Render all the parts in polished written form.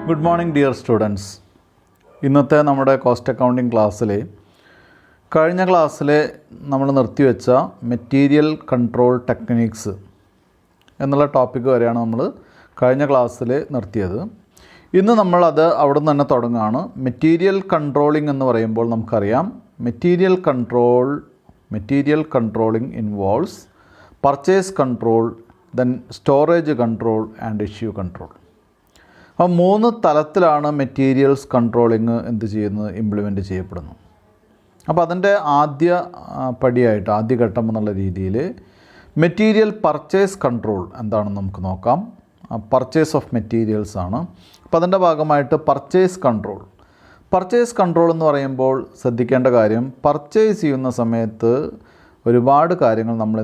Good morning dear students. ഇന്നത്തെ നമ്മുടെ cost accounting ക്ലാസ്സിൽ കഴിഞ്ഞ ക്ലാസ്സിൽ നമ്മൾ നിർത്തിവെച്ച മെറ്റീരിയൽ കൺട്രോൾ ടെക്നിക്സ് എന്നുള്ള ടോപ്പിക്ക് വരെയാണ് നമ്മൾ കഴിഞ്ഞ ക്ലാസ്സിൽ നിർത്തിയത്. ഇന്ന് നമ്മളത് അവിടെ നിന്ന് തന്നെ തുടങ്ങുകയാണ്. മെറ്റീരിയൽ കൺട്രോളിംഗ് എന്ന് പറയുമ്പോൾ നമുക്കറിയാം material controlling involves purchase control, then storage control and issue control. അപ്പോൾ 3 തലത്തിലാണ് മെറ്റീരിയൽസ് കൺട്രോളിങ് ഇംപ്ലിമെൻറ്റ് ചെയ്യപ്പെടുന്നത്. അപ്പോൾ അതിൻ്റെ പടിയായിട്ട് ആദ്യഘട്ടം എന്നുള്ള രീതിയിൽ മെറ്റീരിയൽ പർച്ചേസ് കൺട്രോൾ എന്താണെന്ന് നമുക്ക് നോക്കാം. പർച്ചേസ് ഓഫ് മെറ്റീരിയൽസ് ആണ്. അപ്പോൾ അതിൻ്റെ ഭാഗമായിട്ട് പർച്ചേസ് കൺട്രോൾ എന്ന് പറയുമ്പോൾ ശ്രദ്ധിക്കേണ്ട കാര്യം, പർച്ചേസ് ചെയ്യുന്ന സമയത്ത് ഒരുപാട് കാര്യങ്ങൾ നമ്മൾ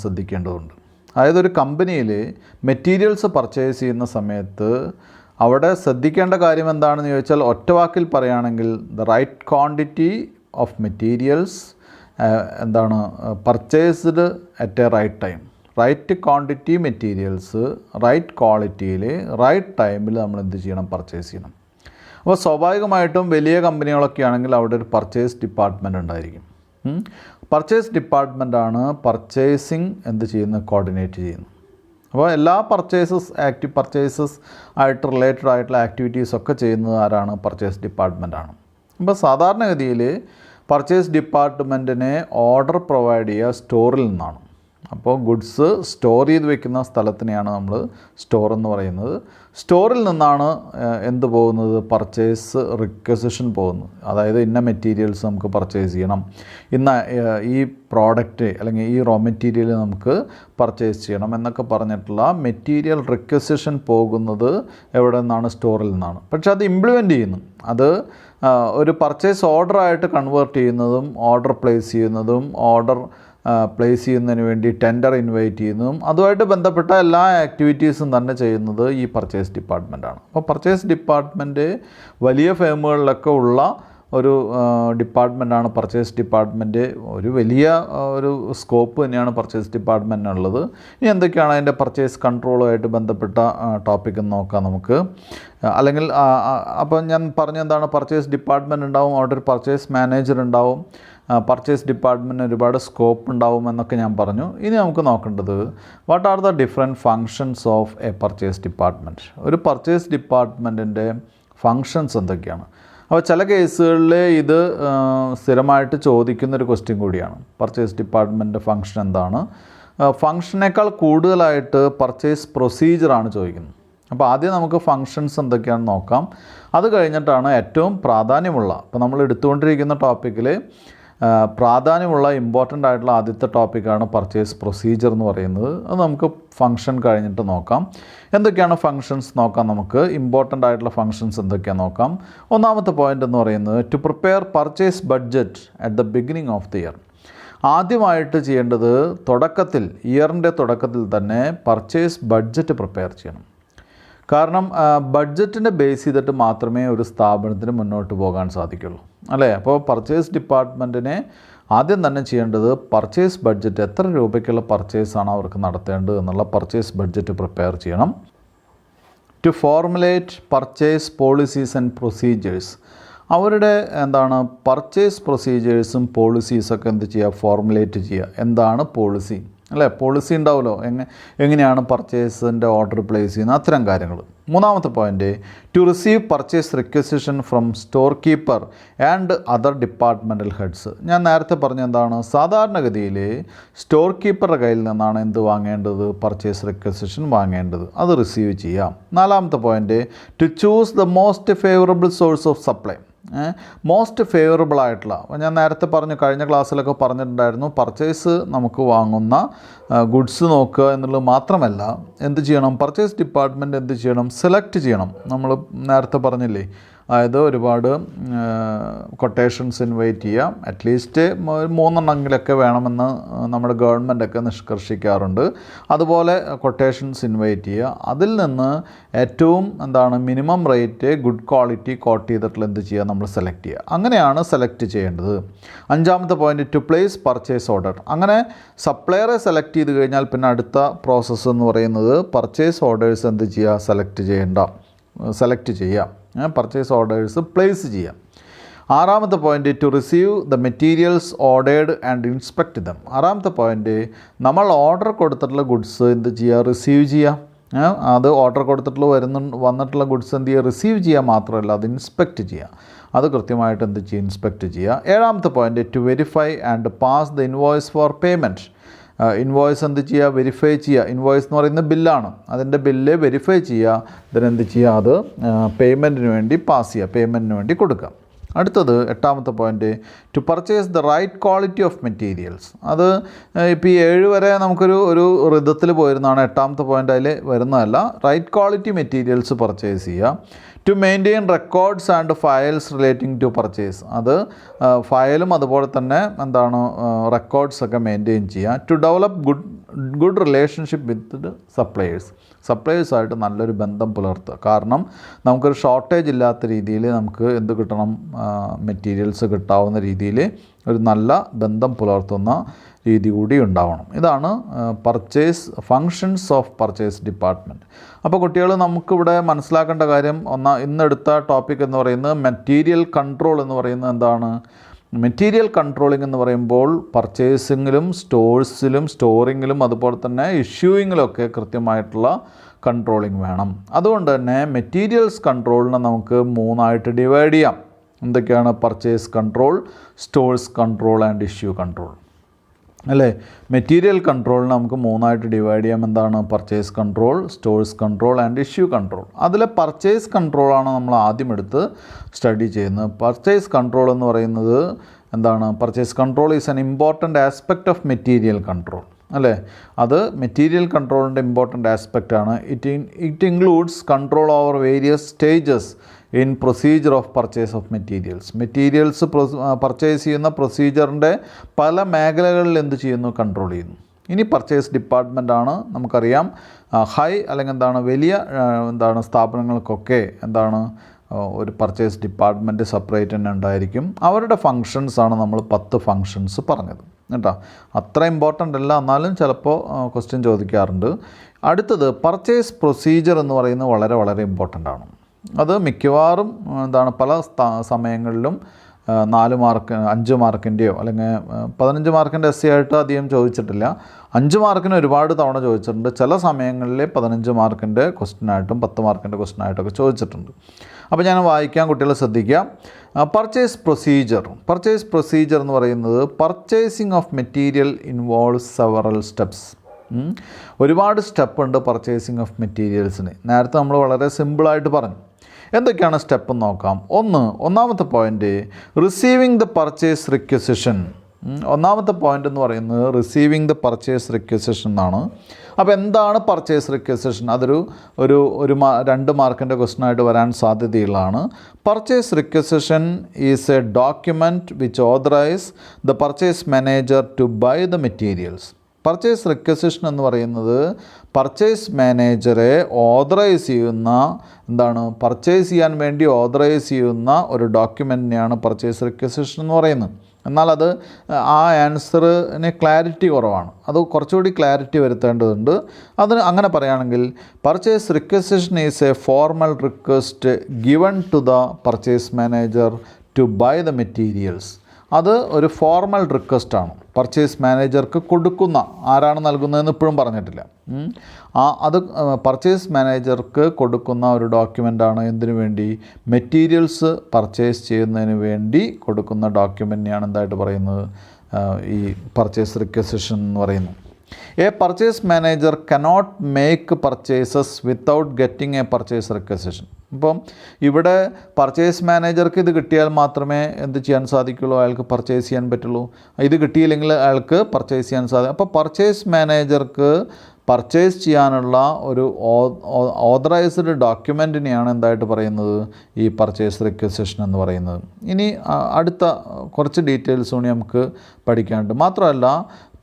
ശ്രദ്ധിക്കേണ്ടതുണ്ട്. അതായത് ഒരു കമ്പനിയിൽ മെറ്റീരിയൽസ് പർച്ചേസ് ചെയ്യുന്ന സമയത്ത് അവിടെ ശ്രദ്ധിക്കേണ്ട കാര്യം എന്താണെന്ന് ചോദിച്ചാൽ, ഒറ്റ വാക്കിൽ പറയുകയാണെങ്കിൽ the right quantity of materials purchased at a right time. Right quantity materials right ക്വാളിറ്റിയിൽ റൈറ്റ് ടൈമിൽ നമ്മൾ പർച്ചേസ് ചെയ്യണം. അപ്പോൾ സ്വാഭാവികമായിട്ടും വലിയ കമ്പനികളൊക്കെ ആണെങ്കിൽ അവിടെ ഒരു പർച്ചേസ് ഡിപ്പാർട്ട്മെൻറ്റ് ഉണ്ടായിരിക്കും. പർച്ചേസ് ഡിപ്പാർട്ട്മെൻറ്റാണ് പർച്ചേസിങ് കോർഡിനേറ്റ് ചെയ്യുന്നത്. അപ്പോൾ എല്ലാ പർച്ചേസസ് ആയിട്ട് റിലേറ്റഡ് ആയിട്ടുള്ള ആക്ടിവിറ്റീസൊക്കെ ചെയ്യുന്നത് ആരാണ്? പർച്ചേസ് ഡിപ്പാർട്ട്മെൻറ്റാണ്. അപ്പോൾ സാധാരണഗതിയിൽ പർച്ചേസ് ഡിപ്പാർട്ട്മെൻറ്റിനെ ഓർഡർ പ്രൊവൈഡ് ചെയ്യുക സ്റ്റോറിൽ നിന്നാണ്. അപ്പോൾ ഗുഡ്സ് സ്റ്റോർ ചെയ്ത് വെക്കുന്ന സ്ഥലത്തിനെയാണ് നമ്മൾ സ്റ്റോർ എന്ന് പറയുന്നത്. സ്റ്റോറിൽ നിന്നാണ് പോകുന്നത്? പർച്ചേസ് റിക്വസിഷൻ പോകുന്നത്. അതായത് ഇന്ന മെറ്റീരിയൽസ് നമുക്ക് പർച്ചേസ് ചെയ്യണം, ഈ പ്രോഡക്റ്റ് അല്ലെങ്കിൽ ഈ റോ മെറ്റീരിയൽ നമുക്ക് പർച്ചേസ് ചെയ്യണം എന്നൊക്കെ പറഞ്ഞിട്ടുള്ള മെറ്റീരിയൽ റിക്വസിഷൻ പോകുന്നത് എവിടെ നിന്നാണ്? സ്റ്റോറിൽ നിന്നാണ്. പക്ഷേ അത് ഇംപ്ലിമെൻറ്റ് ചെയ്യുന്നു, അത് ഒരു പർച്ചേസ് ഓർഡറായിട്ട് കൺവേർട്ട് ചെയ്യുന്നതും ഓർഡർ പ്ലേസ് ചെയ്യുന്നതിന് വേണ്ടി ടെൻഡർ ഇൻവൈറ്റ് ചെയ്യുന്നതും അതുമായിട്ട് ബന്ധപ്പെട്ട എല്ലാ ആക്ടിവിറ്റീസും തന്നെ ചെയ്യുന്നത് ഈ പർച്ചേസ് ഡിപ്പാർട്ട്മെൻറ്റാണ്. അപ്പോൾ പർച്ചേസ് ഡിപ്പാർട്ട്മെൻറ്റ് വലിയ ഫേമുകളിലൊക്കെ ഉള്ള ഒരു ഡിപ്പാർട്ട്മെൻറ്റാണ് പർച്ചേസ് ഡിപ്പാർട്ട്മെൻറ്റ്. ഒരു വലിയ ഒരു സ്കോപ്പ് തന്നെയാണ് പർച്ചേസ് ഡിപ്പാർട്ട്മെൻറ്റിനുള്ളത്. ഇനി എന്തൊക്കെയാണ് അതിൻ്റെ പർച്ചേസ് കൺട്രോളുമായിട്ട് ബന്ധപ്പെട്ട ടോപ്പിക് എന്ന് നോക്കാം നമുക്ക്. അല്ലെങ്കിൽ അപ്പോൾ ഞാൻ പറഞ്ഞെന്താണ്, പർച്ചേസ് ഡിപ്പാർട്ട്മെൻറ്റ് ഉണ്ടാവും, അവിടെ ഒരു പർച്ചേസ് മാനേജർ ഉണ്ടാവും, പർച്ചേസ് ഡിപ്പാർട്ട്മെൻറ്റിന് ഒരുപാട് സ്കോപ്പ് ഉണ്ടാവും എന്നൊക്കെ ഞാൻ പറഞ്ഞു. ഇനി നമുക്ക് നോക്കേണ്ടത് what are the different functions of A purchase department. ഒരു പർച്ചേസ് ഡിപ്പാർട്ട്മെൻറ്റിൻ്റെ ഫങ്ഷൻസ് എന്തൊക്കെയാണ്? അപ്പോൾ ചില കേസുകളിൽ ഇത് സ്ഥിരമായിട്ട് ചോദിക്കുന്നൊരു ക്വസ്റ്റ്യൻ കൂടിയാണ്. പർച്ചേസ് ഡിപ്പാർട്ട്മെൻറ്റ് ഫങ്ഷൻ എന്താണ്? ഫങ്ഷനേക്കാൾ കൂടുതലായിട്ട് പർച്ചേസ് പ്രൊസീജിയറാണ് ചോദിക്കുന്നത്. അപ്പോൾ ആദ്യം നമുക്ക് ഫങ്ഷൻസ് എന്തൊക്കെയാണെന്ന് നോക്കാം. അത് കഴിഞ്ഞിട്ടാണ് ഏറ്റവും പ്രാധാന്യമുള്ള, ഇപ്പോൾ നമ്മൾ എടുത്തുകൊണ്ടിരിക്കുന്ന ടോപ്പിക്കിൽ പ്രാധാന്യമുള്ള ഇമ്പോർട്ടൻ്റ് ആയിട്ടുള്ള ആദ്യത്തെ ടോപ്പിക്കാണ് പർച്ചേസ് പ്രൊസീജിയർ എന്ന് പറയുന്നത്. അത് നമുക്ക് ഫങ്ഷൻ കഴിഞ്ഞിട്ട് നോക്കാം. എന്തൊക്കെയാണ് ഫങ്ഷൻസ് നോക്കാം. നമുക്ക് ഇമ്പോർട്ടൻ്റ് ആയിട്ടുള്ള ഫങ്ഷൻസ് എന്തൊക്കെയാണെന്ന് നോക്കാം. ഒന്നാമത്തെ പോയിൻ്റ് എന്ന് പറയുന്നത് to prepare purchase budget at the beginning of the year. ആദ്യമായിട്ട് ചെയ്യേണ്ടത് ഇയറിൻ്റെ തുടക്കത്തിൽ തന്നെ പർച്ചേസ് ബഡ്ജറ്റ് പ്രിപ്പയർ ചെയ്യണം. കാരണം ബഡ്ജറ്റിനെ ബേസ് ചെയ്തിട്ട് മാത്രമേ ഒരു സ്ഥാപനത്തിന് മുന്നോട്ട് പോകാൻ സാധിക്കുള്ളൂ, അല്ലേ? അപ്പോൾ പർച്ചേസ് ഡിപ്പാർട്ട്മെൻറ്റിനെ ആദ്യം തന്നെ ചെയ്യേണ്ടത് പർച്ചേസ് ബഡ്ജറ്റ്, എത്ര രൂപയ്ക്കുള്ള പർച്ചേസാണ് അവർക്ക് നടത്തേണ്ടത് എന്നുള്ള പർച്ചേസ് ബഡ്ജറ്റ് പ്രിപ്പയർ ചെയ്യണം. To formulate purchase policies and procedures. അവരുടെ പർച്ചേസ് പ്രൊസീജിയേഴ്സും പോളിസീസൊക്കെ ഫോർമുലേറ്റ് ചെയ്യുക. എന്താണ് പോളിസി, അല്ലേ? പോളിസി ഉണ്ടാവുമല്ലോ, എങ്ങനെയാണ് പർച്ചേസിൻ്റെ ഓർഡർ പ്ലേസ് ചെയ്യുന്നത്, അത്തരം കാര്യങ്ങൾ. മൂന്നാമത്തെ point to receive purchase requisition from store keeper and other departmental heads. ഞാൻ നേരത്തെ പറഞ്ഞ സാധാരണഗതിയിൽ സ്റ്റോർ കീപ്പറുടെ കയ്യിൽ നിന്നാണ് വാങ്ങേണ്ടത്? പർച്ചേസ് റിക്വസിഷൻ വാങ്ങേണ്ടത്, അത് റിസീവ് ചെയ്യാം. നാലാമത്തെ point to choose the most favourable source of supply. Most favourable ആയിട്ടുള്ള, ഞാൻ നേരത്തെ കഴിഞ്ഞ ക്ലാസ്സിലൊക്കെ പറഞ്ഞിട്ടുണ്ടായിരുന്നു, പർച്ചേസ് നമുക്ക് വാങ്ങുന്ന ഗുഡ്സ് നോക്കുക എന്നുള്ളത് മാത്രമല്ല, പർച്ചേസ് ഡിപ്പാർട്ട്മെൻറ്റ് സെലക്ട് ചെയ്യണം. നമ്മൾ നേരത്തെ പറഞ്ഞില്ലേ, അതായത് ഒരുപാട് കൊട്ടേഷൻസ് ഇൻവൈറ്റ് ചെയ്യാം, അറ്റ്ലീസ്റ്റ് 3 വേണമെന്ന് നമ്മുടെ ഗവൺമെൻറ്റൊക്കെ നിഷ്കർഷിക്കാറുണ്ട്. അതുപോലെ കൊട്ടേഷൻസ് ഇൻവൈറ്റ് ചെയ്യുക, അതിൽ നിന്ന് ഏറ്റവും minimum rate good quality quote ചെയ്തിട്ടുള്ള നമ്മൾ സെലക്ട് ചെയ്യുക. അങ്ങനെയാണ് സെലക്ട് ചെയ്യേണ്ടത്. അഞ്ചാമത്തെ point to place purchase order. അങ്ങനെ സപ്ലയറെ സെലക്ട് ചെയ്ത് കഴിഞ്ഞാൽ പിന്നെ അടുത്ത പ്രോസസ്സ് എന്ന് പറയുന്നത് പർച്ചേസ് ഓർഡേഴ്സ് സെലക്ട് ചെയ്യേണ്ട. സെലക്ട് ചെയ്യാം, പർച്ചേസ് ഓർഡേഴ്സ് പ്ലേസ് ചെയ്യാം. ആറാമത്തെ point to receive the materials ordered and inspect dum. ആറാമത്തെ പോയിൻ്റ് നമ്മൾ ഓർഡർ കൊടുത്തിട്ടുള്ള ഗുഡ്സ് എന്ത് ചെയ്യുക, റിസീവ് ചെയ്യുക. അത് ഓർഡർ കൊടുത്തിട്ടുള്ള വന്നിട്ടുള്ള ഗുഡ്സ് എന്ത് ചെയ്യുക, റിസീവ് ചെയ്യുക മാത്രമല്ല അത് ഇൻസ്പെക്റ്റ് ചെയ്യുക, അത് കൃത്യമായിട്ട് എന്ത് ചെയ്യുക, ഇൻസ്പെക്റ്റ് ചെയ്യുക. ഏഴാമത്തെ point to verify and pass the invoice for payment. Invoice എന്ത് ചെയ്യുക, വെരിഫൈ ചെയ്യുക. ഇൻവോയ്സ് എന്ന് പറയുന്നത് ബില്ലാണ്, അതിൻ്റെ ബില്ല് വെരിഫൈ ചെയ്യുക, ഇതിനെന്ത് ചെയ്യുക, അത് പേയ്മെൻറ്റിന് വേണ്ടി പാസ് ചെയ്യുക, പേയ്മെൻറ്റിന് വേണ്ടി കൊടുക്കുക. അടുത്തത് എട്ടാമത്തെ point to purchase the right quality of materials. അത് ഇപ്പോൾ ഈ 7 വരെ നമുക്കൊരു ഋതത്തിൽ പോയിരുന്നതാണ്, എട്ടാമത്തെ പോയിൻ്റ് അതിൽ വരുന്നതല്ല. റൈറ്റ് ക്വാളിറ്റി മെറ്റീരിയൽസ് പർച്ചേസ് ചെയ്യുക. To maintain records and files relating to purchase. അത് ഫയലും അതുപോലെ തന്നെ എന്താണ് റെക്കോർഡ്സൊക്കെ മെയിൻറ്റെയിൻ ചെയ്യുക. To develop good relationship with സപ്ലയേഴ്സായിട്ട് നല്ലൊരു ബന്ധം പുലർത്തുക. കാരണം നമുക്കൊരു ഷോർട്ടേജ് ഇല്ലാത്ത രീതിയിൽ നമുക്ക് എന്ത് കിട്ടണം, മെറ്റീരിയൽസ് കിട്ടാവുന്ന രീതിയിൽ ഒരു നല്ല ബന്ധം പുലർത്തുന്ന രീതി കൂടി ഉണ്ടാവണം. ഇതാണ് ഫങ്ഷൻസ് ഓഫ് പർച്ചേസ് ഡിപ്പാർട്ട്മെൻറ്റ്. അപ്പോൾ കുട്ടികൾ നമുക്കിവിടെ മനസ്സിലാക്കേണ്ട കാര്യം ഇന്നെടുത്ത ടോപ്പിക് എന്ന് പറയുന്നത് മെറ്റീരിയൽ കൺട്രോൾ എന്ന് പറയുന്നത് എന്താണ്. മെറ്റീരിയൽ കൺട്രോളിംഗ് എന്ന് പറയുമ്പോൾ പർച്ചേസിങ്ങിലും സ്റ്റോറിങ്ങിലും അതുപോലെ തന്നെ ഇഷ്യൂയിങ്ങിലൊക്കെ കൃത്യമായിട്ടുള്ള കൺട്രോളിംഗ് വേണം. അതുകൊണ്ട് തന്നെ മെറ്റീരിയൽസ് കൺട്രോളിനെ നമുക്ക് 3ആയിട്ട് ഡിവൈഡ് ചെയ്യാം. എന്തൊക്കെയാണ്? Purchase control, stores control and issue control, അല്ലേ? മെറ്റീരിയൽ കൺട്രോളിനെ നമുക്ക് 3ആയിട്ട് ഡിവൈഡ് ചെയ്യാം. എന്താണ്? Purchase control, stores control and issue control. അതിലെ പർച്ചേസ് കൺട്രോളാണ് നമ്മൾ ആദ്യം എടുത്ത് സ്റ്റഡി ചെയ്യുന്നത്. പർച്ചേസ് കൺട്രോൾ എന്ന് പറയുന്നത് എന്താണ്? Purchase control is an important aspect of material control, അല്ലേ? അത് മെറ്റീരിയൽ കൺട്രോളിൻ്റെ ഇമ്പോർട്ടൻ്റ് ആസ്പെക്റ്റാണ്. It includes control over various stages in procedure of purchase of materials purchase ചെയ്യുന്ന പ്രൊസീജിയറിൻ്റെ പല മേഖലകളിൽ എന്ത് ചെയ്യുന്നു? കൺട്രോൾ ചെയ്യുന്നു. ഇനി പർച്ചേസ് ഡിപ്പാർട്ട്മെൻറ്റാണ് നമുക്കറിയാം അല്ലെങ്കിൽ വലിയ സ്ഥാപനങ്ങൾക്കൊക്കെ ഒരു പർച്ചേസ് ഡിപ്പാർട്ട്മെൻറ്റ് സെപ്പറേറ്റ് തന്നെ ഉണ്ടായിരിക്കും. അവരുടെ ഫങ്ഷൻസാണ് നമ്മൾ 10 ഫങ്ഷൻസ് പറഞ്ഞത് കേട്ടോ. അത്ര ഇമ്പോർട്ടൻ്റ് അല്ല, എന്നാലും ചിലപ്പോൾ ക്വസ്റ്റ്യൻ ചോദിക്കാറുണ്ട്. അടുത്തത് പർച്ചേസ് പ്രൊസീജിയർ എന്ന് പറയുന്നത് വളരെ വളരെ ഇമ്പോർട്ടൻ്റ് ആണ്. അത് മിക്കവാറും പല സമയങ്ങളിലും 4 മാർക്ക് 5 മാർക്കിൻ്റെയോ അല്ലെങ്കിൽ 15 മാർക്കിൻ്റെ എസ് ആയിട്ട് അധികം ചോദിച്ചിട്ടില്ല. 5 മാർക്കിന് ഒരുപാട് തവണ ചോദിച്ചിട്ടുണ്ട്. ചില സമയങ്ങളിൽ 15 മാർക്കിൻ്റെ ക്വസ്റ്റ്യനായിട്ടും 10 മാർക്കിൻ്റെ ക്വസ്റ്റ്യനായിട്ടൊക്കെ ചോദിച്ചിട്ടുണ്ട്. അപ്പോൾ ഞാൻ വായിക്കാൻ കുട്ടികൾ ശ്രദ്ധിക്കുക. പർച്ചേസ് പ്രൊസീജിയർ എന്ന് പറയുന്നത് purchasing of material involves several steps. ഒരുപാട് സ്റ്റെപ്പ് ഉണ്ട് പർച്ചേസിങ് ഓഫ് മെറ്റീരിയൽസിന്. നേരത്തെ നമ്മൾ വളരെ സിമ്പിളായിട്ട് പറഞ്ഞു. എന്തൊക്കെയാണ് സ്റ്റെപ്പ് എന്ന് നോക്കാം. ഒന്നാമത്തെ point receiving the purchase requisition. ഒന്നാമത്തെ പോയിൻ്റ് എന്ന് പറയുന്നത് റിസീവിങ് ദ പർച്ചേസ് റിക്വസിഷൻ എന്നാണ്. അപ്പോൾ എന്താണ് പർച്ചേസ് റിക്വസിഷൻ? അതൊരു 2 മാർക്കിൻ്റെ ക്വസ്റ്റ്യനായിട്ട് വരാൻ സാധ്യതയുള്ളതാണ്. Purchase requisition is a document which authorise the purchase manager to buy the materials. Purchase requisition എന്ന് പറയുന്നത് പർച്ചേസ് മാനേജറെ ഓതറൈസ് ചെയ്യുന്ന പർച്ചേസ് ചെയ്യാൻ വേണ്ടി ഓതറൈസ് ചെയ്യുന്ന ഒരു ഡോക്യുമെൻറ്റിനെയാണ് പർച്ചേസ് റിക്വസിഷൻ എന്ന് പറയുന്നത്. എന്നാൽ അത് ആ ആൻസറിന് ക്ലാരിറ്റി കുറവാണ്. അത് കുറച്ചുകൂടി ക്ലാരിറ്റി വരുത്തേണ്ടതുണ്ട്. അങ്ങനെ പറയുകയാണെങ്കിൽ purchase requisition is a formal request given to the purchase manager to buy the materials. അത് ഒരു ഫോർമൽ റിക്വസ്റ്റാണ്. പർച്ചേസ് മാനേജർക്ക് കൊടുക്കുന്ന, ആരാണ് നൽകുന്നതെന്ന് ഇപ്പോഴും പറഞ്ഞിട്ടില്ല. അത് പർച്ചേസ് മാനേജർക്ക് കൊടുക്കുന്ന ഒരു ഡോക്യുമെൻ്റാണ്. എന്തിനു വേണ്ടി? മെറ്റീരിയൽസ് പർച്ചേസ് ചെയ്യുന്നതിന് വേണ്ടി കൊടുക്കുന്ന ഡോക്യുമെൻ്റിനെയാണ് എന്തായിട്ട് പറയുന്നത്? ഈ പർച്ചേസ് റിക്വസിഷൻ എന്ന് പറയുന്നു. A purchase manager cannot make purchases without getting A purchase requisition. അപ്പം ഇവിടെ പർച്ചേസ് മാനേജർക്ക് ഇത് കിട്ടിയാൽ മാത്രമേ എന്ത് ചെയ്യാൻ സാധിക്കുള്ളൂ? അയാൾക്ക് പർച്ചേസ് ചെയ്യാൻ പറ്റുള്ളൂ. ഇത് കിട്ടിയില്ലെങ്കിൽ അയാൾക്ക് പർച്ചേസ് ചെയ്യാൻ സാധിക്കും. അപ്പോൾ പർച്ചേസ് മാനേജർക്ക് പർച്ചേസ് ചെയ്യാനുള്ള ഒരു ഓതറൈസ്ഡ് ഡോക്യുമെൻറ്റിനെയാണ് എന്തായിട്ട് പറയുന്നത്? ഈ പർച്ചേസ് റിക്വസിഷൻ എന്ന് പറയുന്നത്. ഇനി അടുത്ത കുറച്ച് ഡീറ്റെയിൽസ് കൂടി നമുക്ക് പഠിക്കാനുണ്ട്. മാത്രമല്ല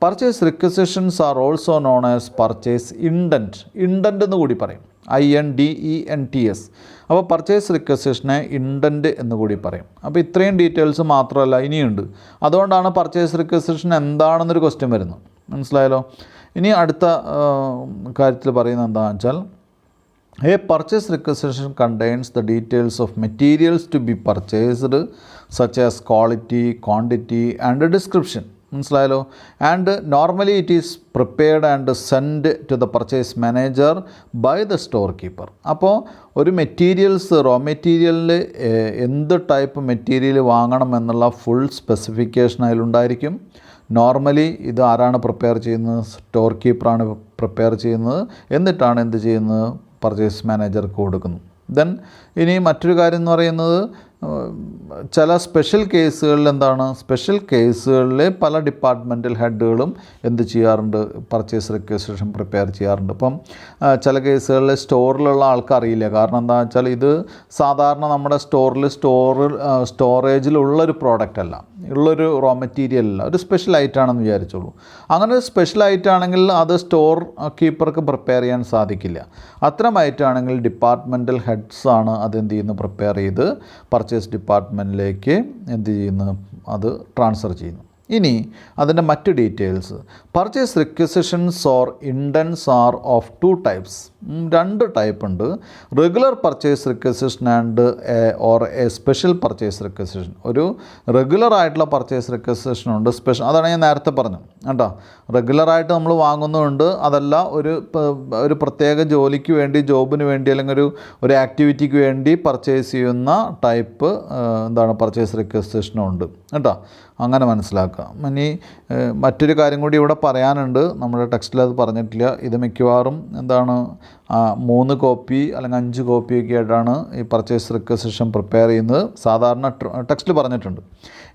purchase requisitions are also known as purchase indent എന്ന് കൂടി പറയും. INDENTS. അപ്പോൾ പർച്ചേസ് റിക്വസിഷനെ ഇൻഡൻറ്റ് എന്ന് കൂടി പറയും. അപ്പോൾ ഇത്രയും ഡീറ്റെയിൽസ് മാത്രമല്ല ഇനിയുണ്ട്. അതുകൊണ്ടാണ് പർച്ചേസ് റിക്വസിഷൻ എന്താണെന്നൊരു ക്വസ്റ്റ്യൻ വരുന്നത്. മനസ്സിലായല്ലോ? ഇനി അടുത്ത കാര്യത്തിൽ പറയുന്നത് എന്താണെന്ന് വെച്ചാൽ A purchase requisition contains the details of materials to be purchased, such as quality, quantity, and a description. മനസ്സിലായല്ലോ. And normally it is prepared and send to the purchase manager by the store keeper. അപ്പോൾ ഒരു materials raw മെറ്റീരിയലിൽ എന്ത് type material വാങ്ങണം എന്നുള്ള full specification അതിലുണ്ടായിരിക്കും. Normally ഇത് ആരാണ് prepare ചെയ്യുന്നത്? സ്റ്റോർ കീപ്പറാണ് പ്രിപ്പയർ ചെയ്യുന്നത്. എന്നിട്ടാണ് എന്ത് ചെയ്യുന്നത്? പർച്ചേസ് മാനേജർക്ക് കൊടുക്കുന്നു. ദെൻ ഇനി മറ്റൊരു കാര്യം എന്ന് പറയുന്നത്, ചില സ്പെഷ്യൽ കേസുകളിൽ എന്താണ്, സ്പെഷ്യൽ കേസുകളിൽ പല ഡിപ്പാർട്ട്മെൻറ്റൽ ഹെഡുകളും എന്ത് ചെയ്യാറുണ്ട്? പർച്ചേസ് റിക്വസിഷൻ പ്രിപ്പയർ ചെയ്യാറുണ്ട്. ഇപ്പം ചില കേസുകളിൽ സ്റ്റോറിലുള്ള ആൾക്ക് അറിയില്ല. കാരണം എന്താണെന്ന് വെച്ചാൽ ഇത് സാധാരണ നമ്മുടെ സ്റ്റോറേജിലുള്ളൊരു പ്രോഡക്റ്റ് അല്ല, ഉള്ളൊരു റോ മെറ്റീരിയൽ അല്ല, ഒരു സ്പെഷ്യൽ ഐറ്റമാണെന്ന് വിചാരിച്ചോളൂ. അങ്ങനെ ഒരു സ്പെഷ്യൽ ഐറ്റമാണെങ്കിൽ അത് സ്റ്റോർ കീപ്പർക്ക് പ്രിപ്പയർ ചെയ്യാൻ സാധിക്കില്ല. അത്തരം ഐറ്റമാണെങ്കിൽ ഡിപ്പാർട്ട്മെൻറ്റൽ ഹെഡ്സാണ് അതെന്ത് ചെയ്യുന്നു? പ്രിപ്പയർ ചെയ്ത് പർച്ചേസ് ഡിപ്പാർട്ട്മെൻറ്റിലേക്ക് എന്ത് ചെയ്യുന്നു? അത് ട്രാൻസ്ഫർ ചെയ്യുന്നു. ഇനി അതിൻ്റെ മറ്റ് details, purchase requisitions or indents are of 2 types. 2 type ഉണ്ട്. Regular purchase requisition and or a special purchase requisition. ഒരു റെഗുലർ ആയിട്ടുള്ള പർച്ചേസ് റിക്വസിഷൻ ഉണ്ട്, സ്പെഷ്യൽ. അതാണ് ഞാൻ നേരത്തെ പറഞ്ഞു കേട്ടോ. റെഗുലറായിട്ട് നമ്മൾ വാങ്ങുന്നുണ്ട്, അതല്ല ഒരു പ്രത്യേക ജോലിക്ക് വേണ്ടി, ജോബിന് വേണ്ടി, അല്ലെങ്കിൽ ഒരു ആക്ടിവിറ്റിക്ക് വേണ്ടി പർച്ചേസ് ചെയ്യുന്ന ടൈപ്പ് എന്താണ് പർച്ചേസ് റിക്വസിഷനും ഉണ്ട് കേട്ടോ. അങ്ങനെ മനസ്സിലാക്കുക. ഇനി മറ്റൊരു കാര്യം കൂടി ഇവിടെ പറയാനുണ്ട്, നമ്മുടെ ടെക്സ്റ്റിൽ അത് പറഞ്ഞിട്ടില്ല. ഇത് മിക്കവാറും എന്താണ് 3 കോപ്പി അല്ലെങ്കിൽ 5 കോപ്പിയൊക്കെ ആയിട്ടാണ് ഈ പർച്ചേസ് റിക്വസിഷൻ പ്രിപ്പയർ ചെയ്യുന്നത്. സാധാരണ ടെക്സ്റ്റിൽ പറഞ്ഞിട്ടുണ്ട്,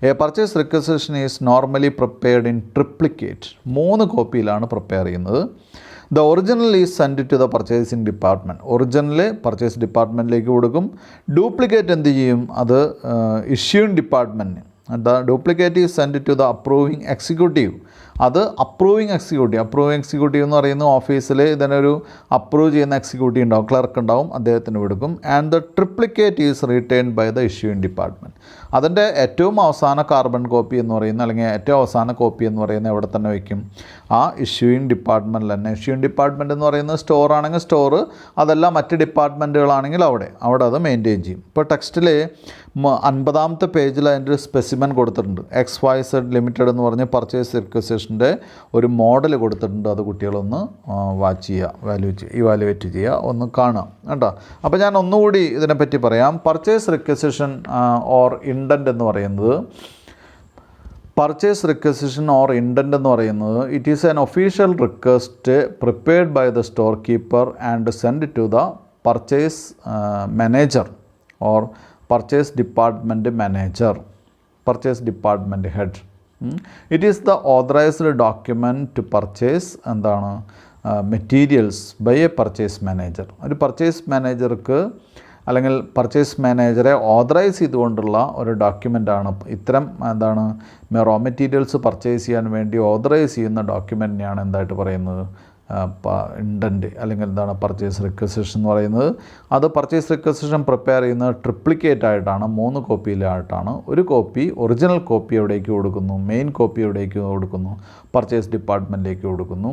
a purchase requisition is normally prepared in triplicate. 3 കോപ്പിയിലാണ് പ്രിപ്പയർ ചെയ്യുന്നത്. The original is send to the purchasing department. Original purchase ഡിപ്പാർട്ട്മെൻറ്റിലേക്ക് കൊടുക്കും. ഡ്യൂപ്ലിക്കേറ്റ് എന്ത് ചെയ്യും? അത് ഇഷ്യൂയിങ് ഡിപ്പാർട്ട്മെൻറ്റിന്. The duplicate is send to the approving executive. അത് അപ്രൂവിങ് എക്സിക്യൂട്ടീവ് എന്ന് പറയുന്ന ഓഫീസിൽ ഇതിനൊരു അപ്രൂവ് ചെയ്യുന്ന എക്സിക്യൂട്ടീവ് ഉണ്ടാവും, ക്ലർക്ക് ഉണ്ടാവും, അദ്ദേഹത്തിന് കൊടുക്കും. And the triplicate is returned by the issuing department. അതിൻ്റെ ഏറ്റവും അവസാന കാർബൺ കോപ്പി എന്ന് പറയുന്ന, അല്ലെങ്കിൽ ഏറ്റവും അവസാന കോപ്പി എന്ന് പറയുന്നത് എവിടെ തന്നെ വയ്ക്കും? ആ ഇഷ്യൂയിങ് ഡിപ്പാർട്ട്മെൻറ്റിൽ തന്നെ. ഇഷ്യൂയിങ് ഡിപ്പാർട്ട്മെൻറ്റ് എന്ന് പറയുന്നത് സ്റ്റോർ ആണെങ്കിൽ സ്റ്റോർ, അതല്ല മറ്റ് ഡിപ്പാർട്ട്മെൻറ്റുകളാണെങ്കിൽ അവിടെ അത് മെയിൻറ്റെയിൻ ചെയ്യും. ഇപ്പോൾ ടെക്സ്റ്റിൽ 50ാമത്തെ പേജിൽ അതിൻ്റെ ഒരു സ്പെസിമെൻ കൊടുത്തിട്ടുണ്ട്. XYZ ലിമിറ്റഡ് എന്ന് പറഞ്ഞ് പർച്ചേസ് റിക്വസിഷൻ്റെ ഒരു മോഡൽ കൊടുത്തിട്ടുണ്ട്. അത് കുട്ടികളൊന്ന് വാച്ച് ചെയ്യുക, ഇവാലുവേറ്റ് ചെയ്യുക, ഒന്ന് കാണുക കേട്ടോ. അപ്പോൾ ഞാൻ ഒന്നുകൂടി ഇതിനെപ്പറ്റി പറയാം. പർച്ചേസ് റിക്വസിഷൻ ഓർ ഇൻഡൻറ്റ് എന്ന് പറയുന്നത്, പർച്ചേസ് റിക്വസിഷൻ ഓർ ഇൻഡൻറ്റ് എന്ന് പറയുന്നത്, it is an official request prepared by the store keeper and send to the purchase manager or purchase department manager, purchase department head. It is the authorised document to purchase എന്താണ് materials by a purchase manager. ഒരു purchase മാനേജർക്ക് അല്ലെങ്കിൽ purchase മാനേജറെ authorise ചെയ്തുകൊണ്ടുള്ള ഒരു ഡോക്യുമെൻ്റാണ് ഇത്തരം എന്താണ് raw materials purchase ചെയ്യാൻ വേണ്ടി ഓതറൈസ് ചെയ്യുന്ന ഡോക്യുമെൻറ്റിനെയാണ് എന്തായിട്ട് പറയുന്നത്? ഇൻഡൻറ്റ് അല്ലെങ്കിൽ എന്താണ് പർച്ചേസ് റിക്വസിഷൻ എന്ന് പറയുന്നത്. അത് പർച്ചേസ് റിക്വസിഷൻ പ്രിപ്പയർ ചെയ്യുന്നത് ട്രിപ്ലിക്കേറ്റ് ആയിട്ടാണ്, 3 കോപ്പിയിലായിട്ടാണ്. ഒരു കോപ്പി, ഒറിജിനൽ കോപ്പി എവിടേക്ക് കൊടുക്കുന്നു? മെയിൻ കോപ്പി എവിടേക്ക് കൊടുക്കുന്നു? പർച്ചേസ് ഡിപ്പാർട്ട്മെൻറ്റിലേക്ക് കൊടുക്കുന്നു.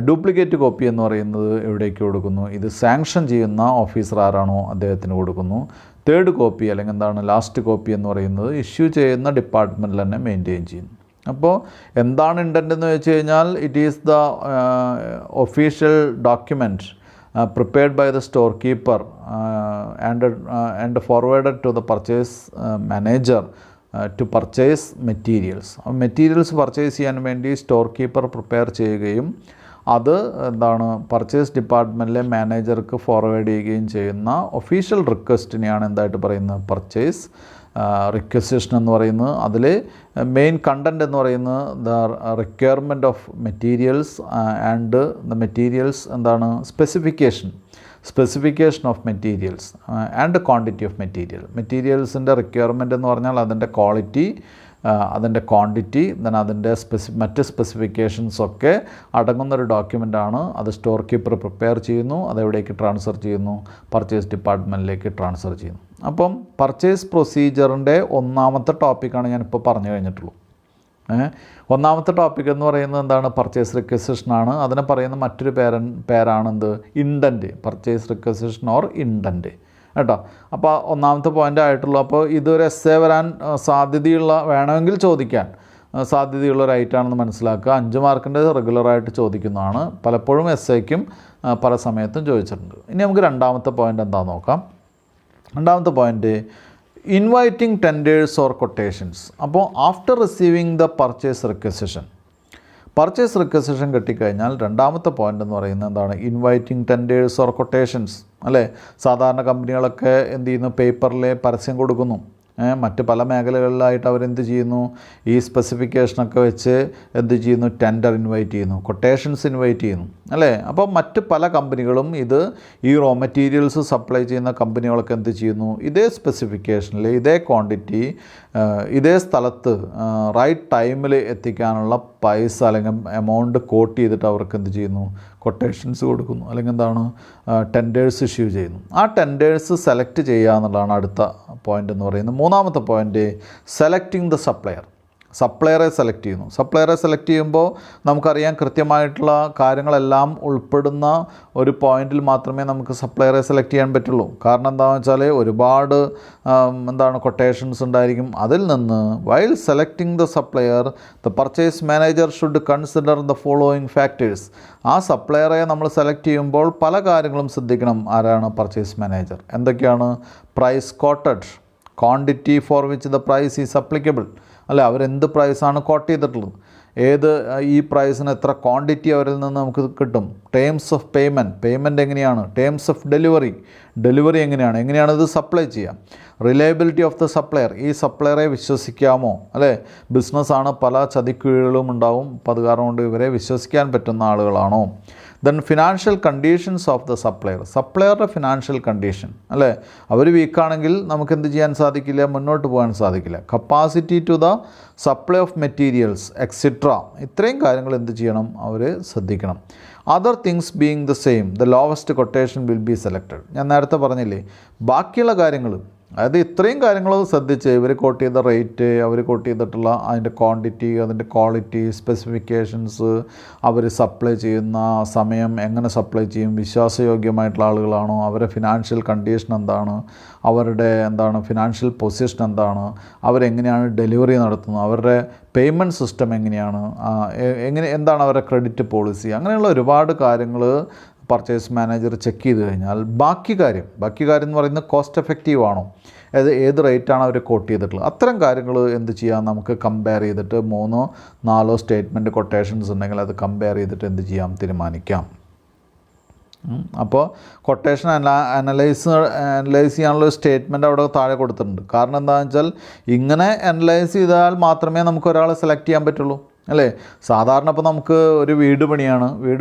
ഡ്യൂപ്ലിക്കേറ്റ് കോപ്പി എന്ന് പറയുന്നത് എവിടേക്ക് കൊടുക്കുന്നു? ഇത് സാങ്ഷൻ ചെയ്യുന്ന ഓഫീസർ ആരാണോ അദ്ദേഹത്തിന് കൊടുക്കുന്നു. തേർഡ് കോപ്പി അല്ലെങ്കിൽ എന്താണ് ലാസ്റ്റ് കോപ്പി എന്ന് പറയുന്നത് ഇഷ്യൂ ചെയ്യുന്ന ഡിപ്പാർട്ട്മെൻറ്റിൽ തന്നെ മെയിൻറ്റെയിൻ ചെയ്യുന്നു. അപ്പോൾ എന്താണ് ഇൻഡൻറ്റ് എന്ന് വെച്ച് കഴിഞ്ഞാൽ, it is the official document prepared by the storekeeper and forwarded to the purchase manager to purchase materials. Materials purchase ചെയ്യാൻ വേണ്ടി സ്റ്റോർ കീപ്പർ പ്രിപ്പയർ ചെയ്യുകയും അത് എന്താണ് പർച്ചേസ് ഡിപ്പാർട്ട്മെൻറ്റിലെ മാനേജർക്ക് ഫോർവേഡ് ചെയ്യുകയും ചെയ്യുന്ന ഒഫീഷ്യൽ റിക്വസ്റ്റിനെയാണ് എന്തായിട്ട് പറയുന്നത് പർച്ചേസ് റിക്വസിഷൻ എന്ന് പറയുന്നത്. അതിൽ മെയിൻ കണ്ടൻറ്റ് എന്ന് പറയുന്നത് the requirement of materials and the materials എന്താണ് specification of materials and quantity of മെറ്റീരിയൽസിൻ്റെ റിക്വയർമെൻറ്റ് എന്ന് പറഞ്ഞാൽ അതിൻ്റെ ക്വാളിറ്റി, അതിൻ്റെ ക്വാണ്ടിറ്റി, ദെൻ അതിൻ്റെ മറ്റ് സ്പെസിഫിക്കേഷൻസൊക്കെ അടങ്ങുന്നൊരു ഡോക്യുമെൻ്റാണ്. അത് സ്റ്റോർ കീപ്പർ പ്രിപ്പയർ ചെയ്യുന്നു, അതെവിടേക്ക് ട്രാൻസ്ഫർ ചെയ്യുന്നു, പർച്ചേസ് ഡിപ്പാർട്ട്മെൻറ്റിലേക്ക് ട്രാൻസ്ഫർ ചെയ്യുന്നു. അപ്പം പർച്ചേസ് പ്രൊസീജിയറിൻ്റെ ഒന്നാമത്തെ ടോപ്പിക്കാണ് ഞാനിപ്പോൾ പറഞ്ഞു കഴിഞ്ഞിട്ടുള്ളൂ. ഒന്നാമത്തെ ടോപ്പിക് എന്ന് പറയുന്നത് എന്താണ്? പർച്ചേസ് റിക്വസിഷനാണ്. അതിനെ പറയുന്ന മറ്റൊരു പേരാണ് എന്ത്? Indent. Purchase requisition or indent കേട്ടോ. അപ്പോൾ ഒന്നാമത്തെ പോയിൻ്റ് ആയിട്ടുള്ളൂ. അപ്പോൾ ഇതൊരു എസ്സേ വരാൻ സാധ്യതയുള്ള, വേണമെങ്കിൽ ചോദിക്കാൻ സാധ്യതയുള്ള ഒരു ഐറ്റാണെന്ന് മനസ്സിലാക്കുക. 5 മാർക്കിൻ്റെ റെഗുലറായിട്ട് ചോദിക്കുന്നതാണ്. പലപ്പോഴും എസ്സേക്കും പല സമയത്തും ചോദിച്ചിട്ടുണ്ട്. ഇനി നമുക്ക് രണ്ടാമത്തെ പോയിൻ്റ് എന്താണെന്ന് നോക്കാം. രണ്ടാമത്തെ point inviting tenders or quotations. അപ്പോൾ after receiving the purchase requisition കിട്ടിക്കഴിഞ്ഞാൽ രണ്ടാമത്തെ പോയിൻ്റ് എന്ന് പറയുന്നത് എന്താണ്? ഇൻവൈറ്റിംഗ് ടെൻഡേഴ്സ് ഓർ കൊട്ടേഷൻസ് അല്ലേ. സാധാരണ കമ്പനികളൊക്കെ എന്ത് ചെയ്യുന്നു? പേപ്പറിൽ പരസ്യം കൊടുക്കുന്നു. മറ്റ് പല മേഖലകളിലായിട്ട് അവരെന്ത് ചെയ്യുന്നു? ഈ സ്പെസിഫിക്കേഷനൊക്കെ വെച്ച് എന്ത് ചെയ്യുന്നു? ടെൻഡർ ഇൻവൈറ്റ് ചെയ്യുന്നു, കൊട്ടേഷൻസ് ഇൻവൈറ്റ് ചെയ്യുന്നു അല്ലേ. അപ്പോൾ മറ്റ് പല കമ്പനികളും ഇത് ഈ റോ മെറ്റീരിയൽസ് സപ്ലൈ ചെയ്യുന്ന കമ്പനികളൊക്കെ എന്ത് ചെയ്യുന്നു? ഇതേ സ്പെസിഫിക്കേഷനിൽ ഇതേ ക്വാണ്ടിറ്റി ഇതേ സ്ഥലത്ത് റൈറ്റ് ടൈമിൽ എത്തിക്കാനുള്ള പൈസ അല്ലെങ്കിൽ എമൗണ്ട് കോട്ട് ചെയ്തിട്ട് അവർക്ക് എന്ത് ചെയ്യുന്നു? കൊട്ടേഷൻസ് കൊടുക്കുന്നു, അല്ലെങ്കിൽ എന്താണ്? ടെൻഡേഴ്സ് ഇഷ്യൂ ചെയ്യുന്നു. ആ ടെൻഡേഴ്സ് സെലക്ട് ചെയ്യുക എന്നുള്ളതാണ് അടുത്ത പോയിൻ്റ് എന്ന് പറയുന്നത്. മൂന്നാമത്തെ പോയിൻ്റ് സെലക്ടിങ് ദ സപ്ലയറെ സെലക്ട് ചെയ്യുന്നു. സപ്ലയറെ സെലക്ട് ചെയ്യുമ്പോൾ നമുക്കറിയാം കൃത്യമായിട്ടുള്ള കാര്യങ്ങളെല്ലാം ഉൾപ്പെടുന്ന ഒരു പോയിന്റിൽ മാത്രമേ നമുക്ക് സപ്ലയറെ സെലക്ട് ചെയ്യാൻ പറ്റുള്ളൂ. കാരണം എന്താണെന്ന് വെച്ചാൽ ഒരുപാട് കൊട്ടേഷൻസ് ഉണ്ടായിരിക്കും. അതിൽ നിന്ന് while selecting the supplier the purchase manager should consider the following factors. ആ സപ്ലയറെ നമ്മൾ സെലക്ട് ചെയ്യുമ്പോൾ പല കാര്യങ്ങളും ശ്രദ്ധിക്കണം. ആരാണ്? Purchase manager. എന്തൊക്കെയാണ്? Price quoted, quantity for which the price is applicable അല്ലേ. അവരെന്ത് പ്രൈസാണ് കോട്ട് ചെയ്തിട്ടുള്ളത്, ഈ പ്രൈസിന് എത്ര ക്വാണ്ടിറ്റി അവരിൽ നിന്ന് നമുക്ക് കിട്ടും. ടേംസ് ഓഫ് പേയ്മെൻറ്റ് എങ്ങനെയാണ്? ടേംസ് ഓഫ് ഡെലിവറി എങ്ങനെയാണ് ഇത് സപ്ലൈ ചെയ്യുക. റിലയബിലിറ്റി ഓഫ് ദ സപ്ലയർ, ഈ സപ്ലയറെ വിശ്വസിക്കാമോ അല്ലേ. ബിസിനസ്സാണ്, പല ചതിക്കുഴികളും ഉണ്ടാവും. അപ്പോൾ അത് കാരണം കൊണ്ട് ഇവരെ വിശ്വസിക്കാൻ പറ്റുന്ന ആളുകളാണോ. Then financial conditions of the സപ്ലയറുടെ ഫിനാൻഷ്യൽ കണ്ടീഷൻ അല്ലേ. അവർ വീക്കാണെങ്കിൽ നമുക്ക് എന്ത് ചെയ്യാൻ സാധിക്കില്ല? മുന്നോട്ട് പോകാൻ സാധിക്കില്ല. Capacity to the supply of materials etcetera, ഇത്രയും കാര്യങ്ങൾ എന്ത് ചെയ്യണം? അവർ ശ്രദ്ധിക്കണം. Other things being the same the lowest quotation will be selected. ഞാൻ നേരത്തെ പറഞ്ഞില്ലേ, ബാക്കിയുള്ള കാര്യങ്ങൾ, അതായത് ഇത്രയും കാര്യങ്ങൾ ശ്രദ്ധിച്ച് ഇവർ കോട്ട് ചെയ്ത റേറ്റ്, അവർ കോട്ട് ചെയ്തിട്ടുള്ള അതിൻ്റെ ക്വാണ്ടിറ്റി, അതിൻ്റെ ക്വാളിറ്റി, സ്പെസിഫിക്കേഷൻസ്, അവർ സപ്ലൈ ചെയ്യുന്ന സമയം, എങ്ങനെ സപ്ലൈ ചെയ്യും, വിശ്വാസയോഗ്യമായിട്ടുള്ള ആളുകളാണോ, അവരുടെ ഫിനാൻഷ്യൽ കണ്ടീഷൻ എന്താണ്, അവരുടെ ഫിനാൻഷ്യൽ പൊസിഷൻ എന്താണ്, അവരെങ്ങനെയാണ് ഡെലിവറി നടത്തുന്നത്, അവരുടെ പേയ്മെൻറ്റ് സിസ്റ്റം എങ്ങനെയാണ്, എന്താണ് അവരുടെ ക്രെഡിറ്റ് പോളിസി, അങ്ങനെയുള്ള ഒരുപാട് കാര്യങ്ങൾ പർച്ചേസ് മാനേജർ ചെക്ക് ചെയ്ത് കഴിഞ്ഞാൽ ബാക്കി കാര്യം എന്ന് പറയുന്നത് കോസ്റ്റ് എഫക്റ്റീവ് ആണോ, ഏത് റേറ്റാണ് അവർ കോട്ട് ചെയ്തിട്ടുള്ളത്, അത്തരം കാര്യങ്ങൾ എന്ത് ചെയ്യാം? നമുക്ക് കമ്പയർ ചെയ്തിട്ട് 3-4 സ്റ്റേറ്റ്മെൻറ്റ് കൊട്ടേഷൻസ് ഉണ്ടെങ്കിൽ അത് കമ്പയർ ചെയ്തിട്ട് എന്ത് ചെയ്യാം? തീരുമാനിക്കാം. അപ്പോൾ കൊട്ടേഷൻ അനലൈസ് ചെയ്യാനുള്ള ഒരു സ്റ്റേറ്റ്മെൻറ്റ് അവിടെ താഴെ കൊടുത്തിട്ടുണ്ട്. കാരണം എന്താണെന്ന് വെച്ചാൽ ഇങ്ങനെ അനലൈസ് ചെയ്താൽ മാത്രമേ നമുക്ക് ഒരാളെ സെലക്ട് ചെയ്യാൻ പറ്റുള്ളൂ അല്ലേ. സാധാരണ ഇപ്പോൾ നമുക്ക് ഒരു വീട്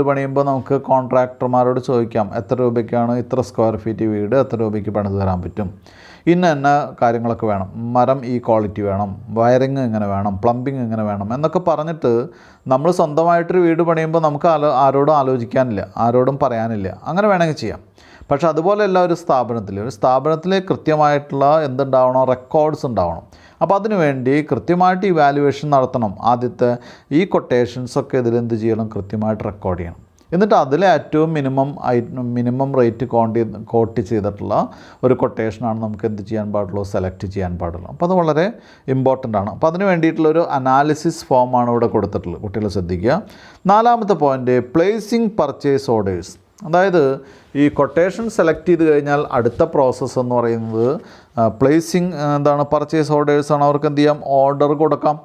പണിയുമ്പോൾ നമുക്ക് കോൺട്രാക്ടർമാരോട് ചോദിക്കാം, എത്ര രൂപയ്ക്കാണ് ഇത്ര സ്ക്വയർ ഫീറ്റ് വീട് എത്ര രൂപയ്ക്ക് പണിത് തരാൻ പറ്റും, ഇന്ന കാര്യങ്ങളൊക്കെ വേണം, മരം ഈ ക്വാളിറ്റി വേണം, വയറിങ് ഇങ്ങനെ വേണം, പ്ലംബിങ് ഇങ്ങനെ വേണം എന്നൊക്കെ പറഞ്ഞിട്ട് നമ്മൾ സ്വന്തമായിട്ടൊരു വീട് പണിയുമ്പോൾ നമുക്ക് ആരോടും ആലോചിക്കാനില്ല, ആരോടും പറയാനില്ല. അങ്ങനെ വേണമെങ്കിൽ ചെയ്യാം. പക്ഷെ അതുപോലെയല്ല ഒരു സ്ഥാപനത്തിൽ കൃത്യമായിട്ടുള്ള എന്തുണ്ടാവണം? റെക്കോർഡ്സ് ഉണ്ടാവണം. അപ്പോൾ അതിനുവേണ്ടി കൃത്യമായിട്ട് ഇവാലുവേഷൻ നടത്തണം. ആദ്യത്തെ ഈ കൊട്ടേഷൻസൊക്കെ ഇതിലെന്ത് ചെയ്യണം? കൃത്യമായിട്ട് റെക്കോർഡ് ചെയ്യണം. എന്നിട്ട് അതിലെ ഏറ്റവും മിനിമം റേറ്റ് കോട്ട് ചെയ്തിട്ടുള്ള ഒരു കൊട്ടേഷനാണ് നമുക്ക് എന്ത് ചെയ്യാൻ പാടുള്ളൂ? സെലക്ട് ചെയ്യാൻ പാടുള്ളൂ. അപ്പോൾ അത് വളരെ ഇമ്പോർട്ടൻ്റ് ആണ്. അപ്പോൾ അതിന് വേണ്ടിയിട്ടുള്ളൊരു അനാലിസിസ് ഫോമാണ് ഇവിടെ കൊടുത്തിട്ടുള്ളത്. കുട്ടികൾ ശ്രദ്ധിക്കുക. 4ാമത്തെ പോയിൻ്റ് പ്ലേസിംഗ് പർച്ചേസ് ഓർഡേഴ്സ്. അതായത് ഈ കൊട്ടേഷൻ സെലക്ട് ചെയ്ത് കഴിഞ്ഞാൽ അടുത്ത പ്രോസസ്സ് എന്ന് പറയുന്നത് പ്ലേസിംഗ് പർച്ചേസ് ഓർഡേഴ്സാണ്. അവർക്ക് എന്ത് ചെയ്യാം? ഓർഡർ കൊടുക്കാം.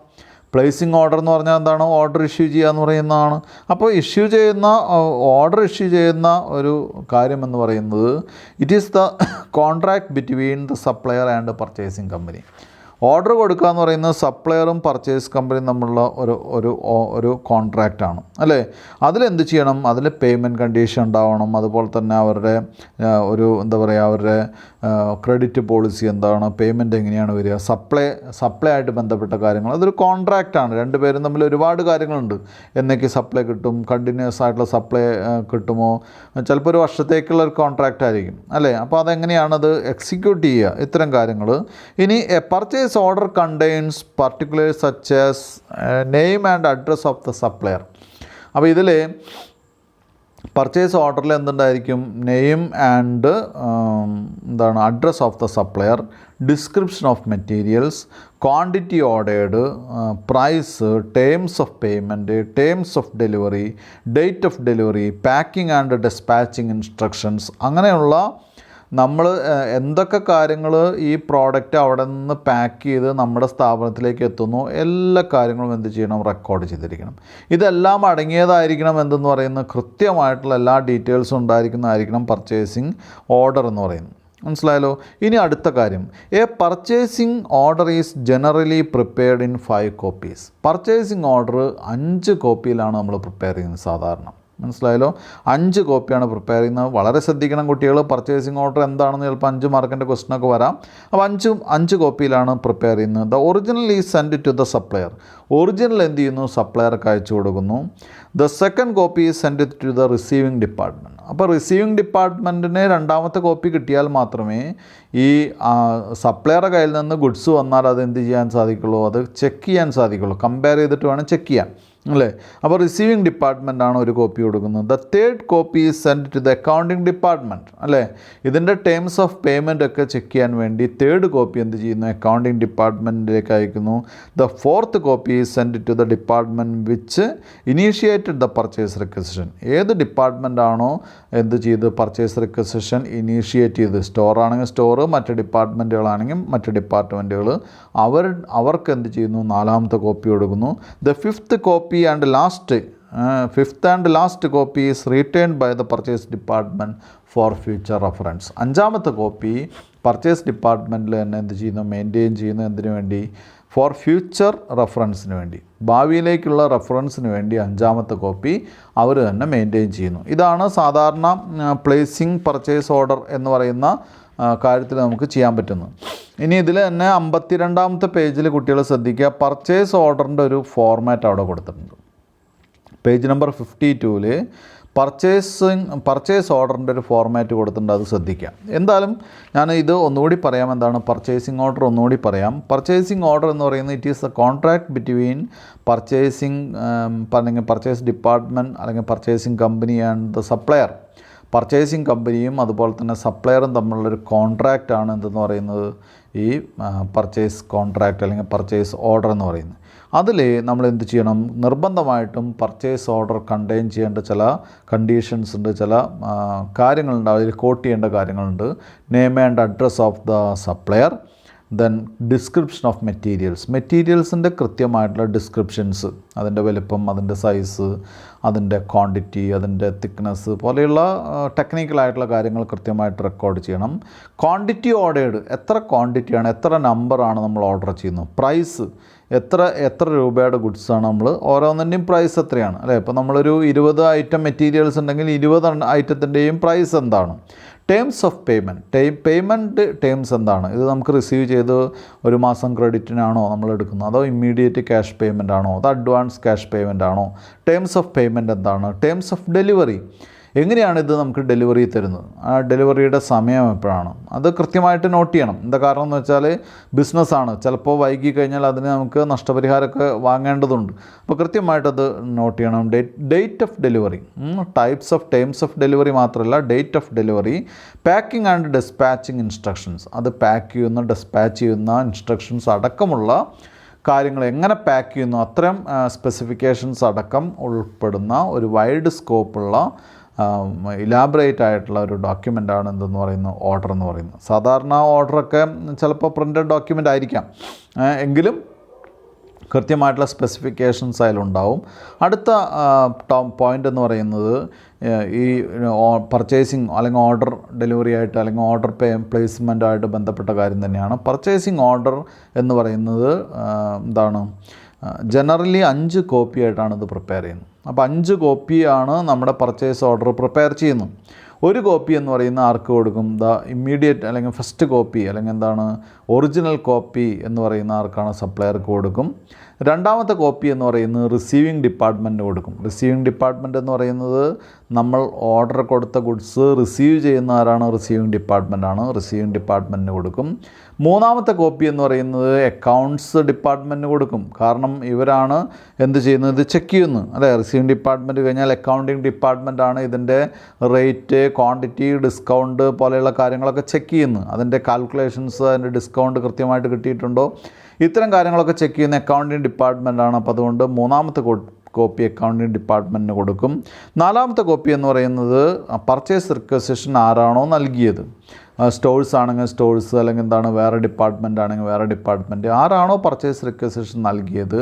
പ്ലേസിംഗ് ഓർഡർ എന്ന് പറഞ്ഞാൽ എന്താണ്? ഓർഡർ ഇഷ്യൂ ചെയ്യുക എന്ന് പറയുന്നതാണ്. അപ്പോൾ ഓർഡർ ഇഷ്യൂ ചെയ്യുന്ന ഒരു കാര്യം എന്ന് പറയുന്നത് it is the contract between the supplier and purchasing company. Order കൊടുക്കുക എന്ന് പറയുന്നത് സപ്ലയറും പർച്ചേസ് കമ്പനിയും തമ്മിലുള്ള ഒരു കോൺട്രാക്റ്റാണ് അല്ലേ. അതിലെന്ത് ചെയ്യണം? അതിൽ പേയ്മെൻറ്റ് കണ്ടീഷൻ ഉണ്ടാവണം. അതുപോലെ തന്നെ അവരുടെ അവരുടെ ക്രെഡിറ്റ് പോളിസി എന്താണ്, പേയ്മെൻറ്റ് എങ്ങനെയാണ് വരിക, സപ്ലൈ ആയിട്ട് ബന്ധപ്പെട്ട കാര്യങ്ങൾ. അതൊരു കോൺട്രാക്റ്റാണ്. രണ്ടുപേരും തമ്മിൽ ഒരുപാട് കാര്യങ്ങളുണ്ട്. എന്നേക്ക് സപ്ലൈ കിട്ടും, കണ്ടിന്യൂസ് ആയിട്ടുള്ള സപ്ലൈ കിട്ടുമോ, ചിലപ്പോൾ ഒരു വർഷത്തേക്കുള്ള ഒരു കോൺട്രാക്റ്റ് ആയിരിക്കും അല്ലേ. അപ്പോൾ അതെങ്ങനെയാണത് എക്സിക്യൂട്ട് ചെയ്യുക, ഇത്തരം കാര്യങ്ങൾ. ഇനി purchase purchase order contains particulars such as name and address of the supplier. അപ്പോൾ ഇതിൽ പർച്ചേസ് ഓർഡറിൽ എന്തുണ്ടായിരിക്കും? Name and address of the supplier, description of materials, quantity ordered, price, terms of payment, terms of delivery, date of delivery, packing and dispatching instructions. അങ്ങനെയുള്ള നമ്മൾ എന്തൊക്കെ കാര്യങ്ങൾ ഈ product അവിടെ നിന്ന് പാക്ക് ചെയ്ത് നമ്മുടെ സ്ഥാപനത്തിലേക്ക് എത്തുന്നു, എല്ലാ കാര്യങ്ങളും എന്ത് ചെയ്യണം? റെക്കോർഡ് ചെയ്തിരിക്കണം. ഇതെല്ലാം അടങ്ങിയതായിരിക്കണം എന്തെന്ന് പറയുന്നത് കൃത്യമായിട്ടുള്ള എല്ലാ ഡീറ്റെയിൽസും ഉണ്ടായിരിക്കുന്നതായിരിക്കണം പർച്ചേസിങ് ഓർഡർ എന്ന് പറയുന്നത്. മനസ്സിലായല്ലോ? ഇനി അടുത്ത കാര്യം, A purchasing order is generally prepared in 5 copies. Purchasing order 5 കോപ്പിയിലാണ് നമ്മൾ പ്രിപ്പയർ ചെയ്യുന്നത് സാധാരണ. മനസ്സിലായല്ലോ? 5 കോപ്പിയാണ് പ്രിപ്പയർ ചെയ്യുന്നത്. വളരെ ശ്രദ്ധിക്കണം കുട്ടികൾ. പർച്ചേസിങ് ഓർഡർ എന്താണെന്ന് ചിലപ്പോൾ 5 മാർക്കിൻ്റെ ക്വസ്റ്റനൊക്കെ വരാം. അപ്പോൾ 5 കോപ്പിയിലാണ് പ്രിപ്പയർ ചെയ്യുന്നത്. The original is send to the supplier. Original എന്ത് ചെയ്യുന്നു? സപ്ലയർക്ക് അയച്ചു കൊടുക്കുന്നു. The second copy is send to the receiving department. അപ്പോൾ റിസീവിംഗ് ഡിപ്പാർട്ട്മെൻറ്റിന് രണ്ടാമത്തെ കോപ്പി കിട്ടിയാൽ മാത്രമേ ഈ സപ്ലയറുടെ കയ്യിൽ നിന്ന് ഗുഡ്സ് വന്നാൽ അത് എന്ത് ചെയ്യാൻ സാധിക്കുള്ളൂ? അത് ചെക്ക് ചെയ്യാൻ സാധിക്കുള്ളൂ. കമ്പയർ ചെയ്തിട്ട് വേണം ചെക്ക് ചെയ്യാൻ, അല്ലേ? അപ്പോൾ റിസീവിംഗ് ഡിപ്പാർട്ട്മെൻറ്റാണ് ഒരു കോപ്പി കൊടുക്കുന്നത്. The third copy is send to the accounting department, അല്ലേ? ഇതിൻ്റെ ടേംസ് ഓഫ് പേയ്മെൻ്റ് ഒക്കെ ചെക്ക് ചെയ്യാൻ വേണ്ടി തേർഡ് കോപ്പി എന്ത് ചെയ്യുന്നു? അക്കൗണ്ടിങ് ഡിപ്പാർട്ട്മെൻറ്റിലേക്ക് അയക്കുന്നു. The fourth copy is send to the department which initiated the purchase requisition. ഏത് ഡിപ്പാർട്ട്മെൻറ്റാണോ എന്ത് ചെയ്ത് പർച്ചേസ് റിക്വസിഷൻ ഇനീഷ്യേറ്റ് ചെയ്ത്, സ്റ്റോറാണെങ്കിൽ സ്റ്റോറ്, മറ്റ് ഡിപ്പാർട്ട്മെൻറ്റുകളാണെങ്കിൽ മറ്റ് ഡിപ്പാർട്ട്മെൻറ്റുകൾ, അവർക്ക് എന്ത് ചെയ്യുന്നു? 4ാമത്തെ കോപ്പി കൊടുക്കുന്നു. The fifth copy and last copy is retained by the purchase department for future reference. 5ാമത്തെ കോപ്പി പർച്ചേസ് ഡിപ്പാർട്ട്മെൻറ്റിൽ തന്നെ എന്ത് ചെയ്യുന്നു? മെയിൻറ്റെയിൻ ചെയ്യുന്നു. എന്തിനു വേണ്ടി? ഫോർ ഫ്യൂച്ചർ റെഫറൻസിന് വേണ്ടി, ഭാവിയിലേക്കുള്ള റെഫറൻസിന് വേണ്ടി 5ാമത്തെ കോപ്പി അവർ തന്നെ മെയിൻറ്റെയിൻ ചെയ്യുന്നു. ഇതാണ് സാധാരണ പ്ലേസിംഗ് പർച്ചേസ് ഓർഡർ എന്ന് പറയുന്ന കാര്യത്തിൽ നമുക്ക് ചെയ്യാൻ പറ്റുന്നു. ഇനി ഇതിൽ തന്നെ 52ാമത്തെ പേജിൽ കുട്ടികൾ ശ്രദ്ധിക്കുക, പർച്ചേസ് ഓർഡറിൻ്റെ ഒരു ഫോർമാറ്റ് അവിടെ കൊടുത്തിട്ടുണ്ട്. പേജ് നമ്പർ 52-ൽ പർച്ചേസ് ഓർഡറിൻ്റെ ഒരു ഫോർമാറ്റ് കൊടുത്തിട്ടുണ്ട്. അത് ശ്രദ്ധിക്കാം. എന്തായാലും ഞാൻ ഇത് ഒന്നുകൂടി പറയാം. എന്താണ് പർച്ചേസിങ് ഓർഡർ? ഒന്നുകൂടി പറയാം. പർച്ചേസിങ് ഓർഡർ എന്ന് പറയുന്നത് it is a contract between purchase department അല്ലെങ്കിൽ purchasing company and the supplier. Purchasing കമ്പനിയും അതുപോലെ തന്നെ സപ്ലയറും തമ്മിലുള്ളൊരു കോൺട്രാക്റ്റാണ് എന്തെന്ന് പറയുന്നത് ഈ പർച്ചേസ് കോൺട്രാക്റ്റ് അല്ലെങ്കിൽ പർച്ചേസ് ഓർഡർ എന്ന് പറയുന്നത്. അതിൽ നമ്മൾ എന്ത് ചെയ്യണം? നിർബന്ധമായിട്ടും പർച്ചേസ് ഓർഡർ കണ്ടെയ്ൻ ചെയ്യേണ്ട ചില കണ്ടീഷൻസ് ഉണ്ട്, ചില കാര്യങ്ങളുണ്ട്. അതിൽ കോട്ട് ചെയ്യേണ്ട കാര്യങ്ങളുണ്ട്. Name and address of the supplier, then description of മെറ്റീരിയൽസിൻ്റെ കൃത്യമായിട്ടുള്ള ഡിസ്ക്രിപ്ഷൻസ്, അതിൻ്റെ വലിപ്പം, അതിൻ്റെ സൈസ്, അതിൻ്റെ ക്വാണ്ടിറ്റി, അതിൻ്റെ തിക്നെസ് പോലെയുള്ള ടെക്നിക്കലായിട്ടുള്ള കാര്യങ്ങൾ കൃത്യമായിട്ട് റെക്കോർഡ് ചെയ്യണം. ക്വാണ്ടിറ്റി ഓർഡേർഡ്, എത്ര ക്വാണ്ടിറ്റിയാണ്, എത്ര നമ്പറാണ് നമ്മൾ ഓർഡർ ചെയ്യുന്നത്. പ്രൈസ്, എത്ര രൂപയുടെ ഗുഡ്സാണ് നമ്മൾ, ഓരോന്നിൻ്റെയും പ്രൈസ് എത്രയാണ്, അല്ലേ? ഇപ്പോൾ നമ്മളൊരു 20 ഐറ്റം മെറ്റീരിയൽസ് ഉണ്ടെങ്കിൽ 20 ഐറ്റത്തിൻ്റെയും പ്രൈസ് എന്താണ്. ടേംസ് ഓഫ് പേയ്മെൻറ്റ് ടേംസ് എന്താണ്? ഇത് നമുക്ക് റിസീവ് ചെയ്ത് ഒരു മാസം ക്രെഡിറ്റിനാണോ നമ്മൾ എടുക്കുന്നത്, അതോ ഇമ്മീഡിയറ്റ് ക്യാഷ് പേയ്മെൻ്റ് ആണോ, അതോ അഡ്വാൻസ് ക്യാഷ് പേയ്മെൻ്റ് ആണോ? ടേംസ് ഓഫ് പേയ്മെൻറ്റ് എന്താണ്? ടേംസ് ഓഫ് ഡെലിവറി, എങ്ങനെയാണ് ഇത് നമുക്ക് ഡെലിവറി തരുന്നത്, ആ ഡെലിവറിയുടെ സമയം എപ്പോഴാണ്, അത് കൃത്യമായിട്ട് നോട്ട് ചെയ്യണം. എന്താ കാരണം എന്ന് വെച്ചാൽ ബിസിനസ്സാണ്, ചിലപ്പോൾ വൈകി കഴിഞ്ഞാൽ അതിന് നമുക്ക് നഷ്ടപരിഹാരമൊക്കെ വാങ്ങേണ്ടതുണ്ട്. അപ്പോൾ കൃത്യമായിട്ടത് നോട്ട് ചെയ്യണം. Date of delivery, terms of delivery മാത്രമല്ല, date of delivery, packing and dispatching instructions, അത് പാക്ക് ചെയ്യുന്ന ഡിസ്പാച്ച് ചെയ്യുന്ന ഇൻസ്ട്രക്ഷൻസ് അടക്കമുള്ള കാര്യങ്ങൾ എങ്ങനെ പാക്ക് ചെയ്യുന്നു അത്തരം സ്പെസിഫിക്കേഷൻസ് അടക്കം ഉൾപ്പെടുന്ന ഒരു വൈഡ് സ്കോപ്പുള്ള ഇലാബറേറ്റ് ആയിട്ടുള്ള ഒരു ഡോക്യുമെൻ്റാണ് എന്തെന്ന് പറയുന്നത് ഓർഡർ എന്ന് പറയുന്നത്. സാധാരണ ഓർഡറൊക്കെ ചിലപ്പോൾ പ്രിൻ്റഡ് ഡോക്യുമെൻ്റ് ആയിരിക്കാം, എങ്കിലും കൃത്യമായിട്ടുള്ള സ്പെസിഫിക്കേഷൻസ് അതിലുണ്ടാവും. അടുത്ത പോയിൻ്റ് എന്ന് പറയുന്നത് ഈ പർച്ചേസിങ് അല്ലെങ്കിൽ ഓർഡർ ഡെലിവറി ആയിട്ട് അല്ലെങ്കിൽ ഓർഡർ പ്ലേസ്മെൻറ്റായിട്ട് ബന്ധപ്പെട്ട കാര്യം തന്നെയാണ്. പർച്ചേസിങ് ഓർഡർ എന്ന് പറയുന്നത് എന്താണ്, ജനറലി 5 കോപ്പി ആയിട്ടാണ് ഇത് പ്രിപ്പയർ ചെയ്യുന്നത്. അപ്പോൾ 5 കോപ്പിയാണ് നമ്മുടെ പർച്ചേസ് ഓർഡർ പ്രിപ്പയർ ചെയ്യുന്നത്. ഒരു കോപ്പി എന്ന് പറയുന്ന ആർക്ക് കൊടുക്കും? ഇമ്മീഡിയറ്റ് അല്ലെങ്കിൽ ഫസ്റ്റ് കോപ്പി അല്ലെങ്കിൽ എന്താണ് ഒറിജിനൽ കോപ്പി എന്ന് പറയുന്ന ആർക്കാണ്? സപ്ലയർക്ക് കൊടുക്കും. രണ്ടാമത്തെ കോപ്പി എന്ന് പറയുന്നത് റിസീവിങ് ഡിപ്പാർട്ട്മെൻറ്റിന് കൊടുക്കും. റിസീവിങ് ഡിപ്പാർട്ട്മെൻറ്റ് എന്ന് പറയുന്നത് നമ്മൾ ഓർഡർ കൊടുത്ത ഗുഡ്സ് റിസീവ് ചെയ്യുന്ന ആരാണ്? റിസീവിങ് ഡിപ്പാർട്ട്മെൻറ്റാണ്. റിസീവിങ് ഡിപ്പാർട്ട്മെൻറ്റിന് കൊടുക്കും. മൂന്നാമത്തെ കോപ്പി എന്ന് പറയുന്നത് അക്കൗണ്ട്സ് ഡിപ്പാർട്ട്മെൻറ്റിന് കൊടുക്കും. കാരണം ഇവരാണ് എന്ത് ചെയ്യുന്നത്? ഇത് ചെക്ക് ചെയ്യുന്നത്. അല്ലേ? റിസീവിങ് ഡിപ്പാർട്ട്മെൻറ്റ് കഴിഞ്ഞാൽ അക്കൗണ്ടിങ് ഡിപ്പാർട്ട്മെൻറ്റാണ് ഇതിൻ്റെ റേറ്റ്, ക്വാണ്ടിറ്റി, ഡിസ്കൗണ്ട് പോലെയുള്ള കാര്യങ്ങളൊക്കെ ചെക്ക് ചെയ്യുന്നത്. അതിൻ്റെ കാൽക്കുലേഷൻസ്, അതിൻ്റെ ഡിസ്കൗണ്ട് കൃത്യമായിട്ട് കിട്ടിയിട്ടുണ്ടോ, ഇത്തരം കാര്യങ്ങളൊക്കെ ചെക്ക് ചെയ്യുന്ന അക്കൗണ്ടിങ് ഡിപ്പാർട്ട്മെൻറ്റാണ്. അപ്പോൾ അതുകൊണ്ട് മൂന്നാമത്തെ കോപ്പി അക്കൗണ്ടിങ് ഡിപ്പാർട്ട്മെൻറ്റിന് കൊടുക്കും. നാലാമത്തെ കോപ്പി എന്ന് പറയുന്നത് പർച്ചേസ് റിക്വസിഷൻ ആരാണോ നൽകിയത്, സ്റ്റോഴ്സ് ആണെങ്കിൽ സ്റ്റോഴ്സ്, അല്ലെങ്കിൽ എന്താണ് വേറെ ഡിപ്പാർട്ട്മെൻറ്റ് ആണെങ്കിൽ വേറെ ഡിപ്പാർട്ട്മെൻറ്റ്, ആരാണോ പർച്ചേസ് റിക്വസിഷൻ നൽകിയത്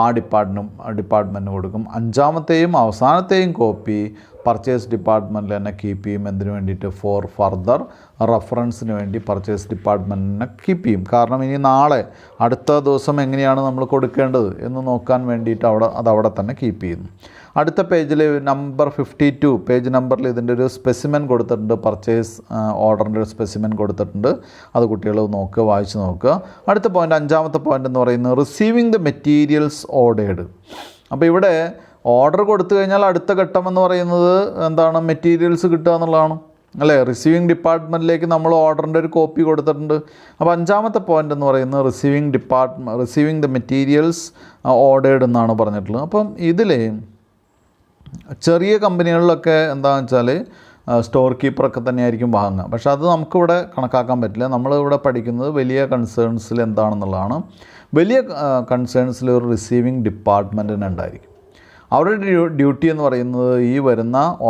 ആ ഡിപ്പാർട്ട്മെൻറ്റിന് കൊടുക്കും. അഞ്ചാമത്തെയും അവസാനത്തെയും കോപ്പി പർച്ചേസ് ഡിപ്പാർട്ട്മെൻറ്റിൽ തന്നെ കീപ്പ് ചെയ്യും. എന്തിനു വേണ്ടിയിട്ട്? ഫോർ ഫർദർ റെഫറൻസിന് വേണ്ടി പർച്ചേസ് ഡിപ്പാർട്ട്മെൻറ്റിനെ കീപ്പ് ചെയ്യും. കാരണം ഇനി നാളെ അടുത്ത ദിവസം എങ്ങനെയാണ് നമ്മൾ കൊടുക്കേണ്ടത് എന്ന് നോക്കാൻ വേണ്ടിയിട്ട് അതവിടെ തന്നെ കീപ്പ് ചെയ്യുന്നു. അടുത്ത പേജിൽ നമ്പർ 52 പേജ് നമ്പറിൽ ഇതിൻ്റെ ഒരു സ്പെസിമെൻ കൊടുത്തിട്ടുണ്ട്. പർച്ചേസ് ഓർഡറിൻ്റെ ഒരു സ്പെസിമെൻ കൊടുത്തിട്ടുണ്ട്. അത് കുട്ടികൾ നോക്കുക, വായിച്ച് നോക്കുക. അടുത്ത പോയിൻ്റ്, അഞ്ചാമത്തെ പോയിൻ്റ് എന്ന് പറയുന്നത് റിസീവിങ് ദ മെറ്റീരിയൽസ് ഓർഡേർഡ്. അപ്പോൾ ഇവിടെ ഓർഡർ കൊടുത്തു കഴിഞ്ഞാൽ അടുത്ത ഘട്ടം എന്ന് പറയുന്നത് എന്താണ്? മെറ്റീരിയൽസ് കിട്ടുക എന്നുള്ളതാണ്. അല്ലേ? റിസീവിങ് ഡിപ്പാർട്ട്മെൻറ്റിലേക്ക് നമ്മൾ ഓർഡറിൻ്റെ ഒരു കോപ്പി കൊടുത്തിട്ടുണ്ട്. അപ്പോൾ അഞ്ചാമത്തെ പോയിൻ്റ് എന്ന് പറയുന്നത് റിസീവിങ് ദ മെറ്റീരിയൽസ് ഓർഡേർഡ് എന്നാണ് പറഞ്ഞിട്ടുള്ളത്. അപ്പം ഇതിൽ ചെറിയ കമ്പനികളിലൊക്കെ എന്താണെന്ന് വെച്ചാൽ സ്റ്റോർ കീപ്പറൊക്കെ തന്നെയായിരിക്കും വാങ്ങുക. പക്ഷേ അത് നമുക്കിവിടെ കണക്കാക്കാൻ പറ്റില്ല. നമ്മളിവിടെ പഠിക്കുന്നത് വലിയ കൺസേൺസിൽ എന്താണെന്നുള്ളതാണ്. വലിയ കൺസേൺസിൽ ഒരു റിസീവിങ് ഡിപ്പാർട്ട്മെൻറ്റിന് ഉണ്ടായിരിക്കും. അവരുടെ ഡ്യൂട്ടി എന്ന് പറയുന്നത് ഈ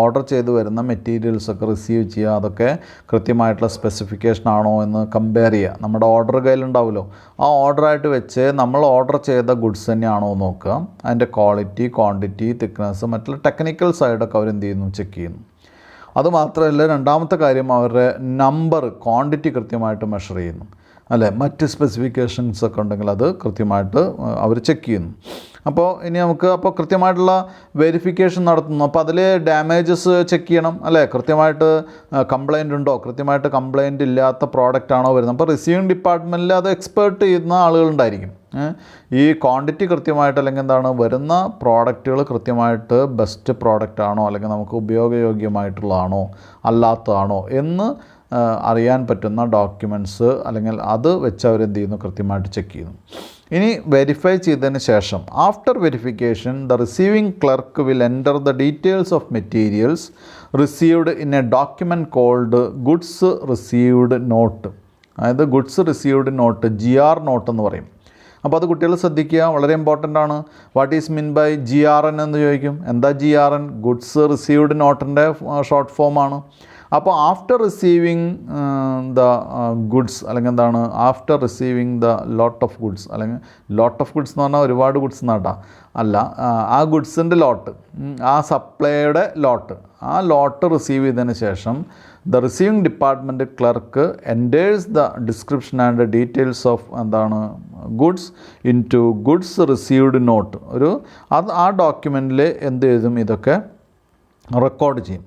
ഓർഡർ ചെയ്ത് വരുന്ന മെറ്റീരിയൽസൊക്കെ റിസീവ് ചെയ്യുക, അതൊക്കെ കൃത്യമായിട്ടുള്ള സ്പെസിഫിക്കേഷൻ ആണോ എന്ന് കമ്പയർ ചെയ്യുക. നമ്മുടെ ഓർഡർ കയ്യിലുണ്ടാവുമല്ലോ, ആ ഓർഡറായിട്ട് വെച്ച് നമ്മൾ ഓർഡർ ചെയ്ത ഗുഡ്സ് തന്നെയാണോ നോക്കുക. അതിൻ്റെ ക്വാളിറ്റി, ക്വാണ്ടിറ്റി, തിക്നെസ്, മറ്റുള്ള ടെക്നിക്കൽ സൈഡൊക്കെ അവരെന്ത് ചെയ്യുന്നു? ചെക്ക് ചെയ്യുന്നു. അതുമാത്രമല്ല, രണ്ടാമത്തെ കാര്യം അവരുടെ ക്വാണ്ടിറ്റി കൃത്യമായിട്ട് മെഷർ ചെയ്യുന്നു. അല്ലേ? മറ്റ് സ്പെസിഫിക്കേഷൻസ് ഒക്കെ ഉണ്ടെങ്കിൽ അത് കൃത്യമായിട്ട് അവർ ചെക്ക് ചെയ്യുന്നു. അപ്പോൾ ഇനി നമുക്ക് കൃത്യമായിട്ടുള്ള വെരിഫിക്കേഷൻ നടത്തുന്നു. അപ്പോൾ അതിൽ ഡാമേജസ് ചെക്ക് ചെയ്യണം. അല്ലേ? കൃത്യമായിട്ട് കംപ്ലൈൻ്റ് ഉണ്ടോ, കൃത്യമായിട്ട് കംപ്ലൈൻ്റ് ഇല്ലാത്ത പ്രോഡക്റ്റ് ആണോ വരുന്നത്. അപ്പോൾ റിസീവിങ് ഡിപ്പാർട്ട്മെൻറ്റിൽ അത് എക്സ്പേർട്ട് ചെയ്യുന്ന ആളുകളുണ്ടായിരിക്കും. ഈ ക്വാണ്ടിറ്റി കൃത്യമായിട്ട്, അല്ലെങ്കിൽ എന്താണ് വരുന്ന പ്രോഡക്റ്റുകൾ കൃത്യമായിട്ട് ബെസ്റ്റ് പ്രോഡക്റ്റ് ആണോ, അല്ലെങ്കിൽ നമുക്ക് ഉപയോഗയോഗ്യമായിട്ടുള്ളതാണോ അല്ലാത്തതാണോ എന്ന് അറിയാൻ പറ്റുന്ന ഡോക്യുമെൻറ്റ്സ്, അല്ലെങ്കിൽ അത് വെച്ച് അവരെന്ത് ചെയ്യുന്നു? കൃത്യമായിട്ട് ചെക്ക് ചെയ്യുന്നു. ഇനി വെരിഫൈ ചെയ്തതിന് ശേഷം after verification the receiving clerk will enter the details of materials received in a document called goods received note. അതായത് goods received note, GR note എന്ന് പറയും. അപ്പോൾ അത് കുട്ടികൾ ശ്രദ്ധിക്കുക, വളരെ ഇമ്പോർട്ടൻ്റ് ആണ്. What is mean by GRN എന്ന് ചോദിക്കും. എന്താ GRN? ഗുഡ്സ് റിസീവ്ഡ് നോട്ടിൻ്റെ ഷോർട്ട് ഫോമാണ്. അപ്പോൾ ആഫ്റ്റർ റിസീവിങ് ദ ഗുഡ്സ്, അല്ലെങ്കിൽ എന്താണ്, after receiving the lot of goods, അല്ലെങ്കിൽ ലോട്ട് ഓഫ് ഗുഡ്സ് എന്ന് പറഞ്ഞാൽ ഒരുപാട് ഗുഡ്സ് എന്നാട്ടാ അല്ല, ആ ഗുഡ്സിൻ്റെ ലോട്ട്, ആ സപ്ലൈയുടെ ലോട്ട്, ആ ലോട്ട് റിസീവ് ചെയ്തതിന് ശേഷം the receiving department clerk enters the description and details of goods into goods received note. ആ ഡോക്യുമെൻറ്റിൽ എന്ത് എഴുതും? ഇതൊക്കെ റെക്കോർഡ് ചെയ്യും.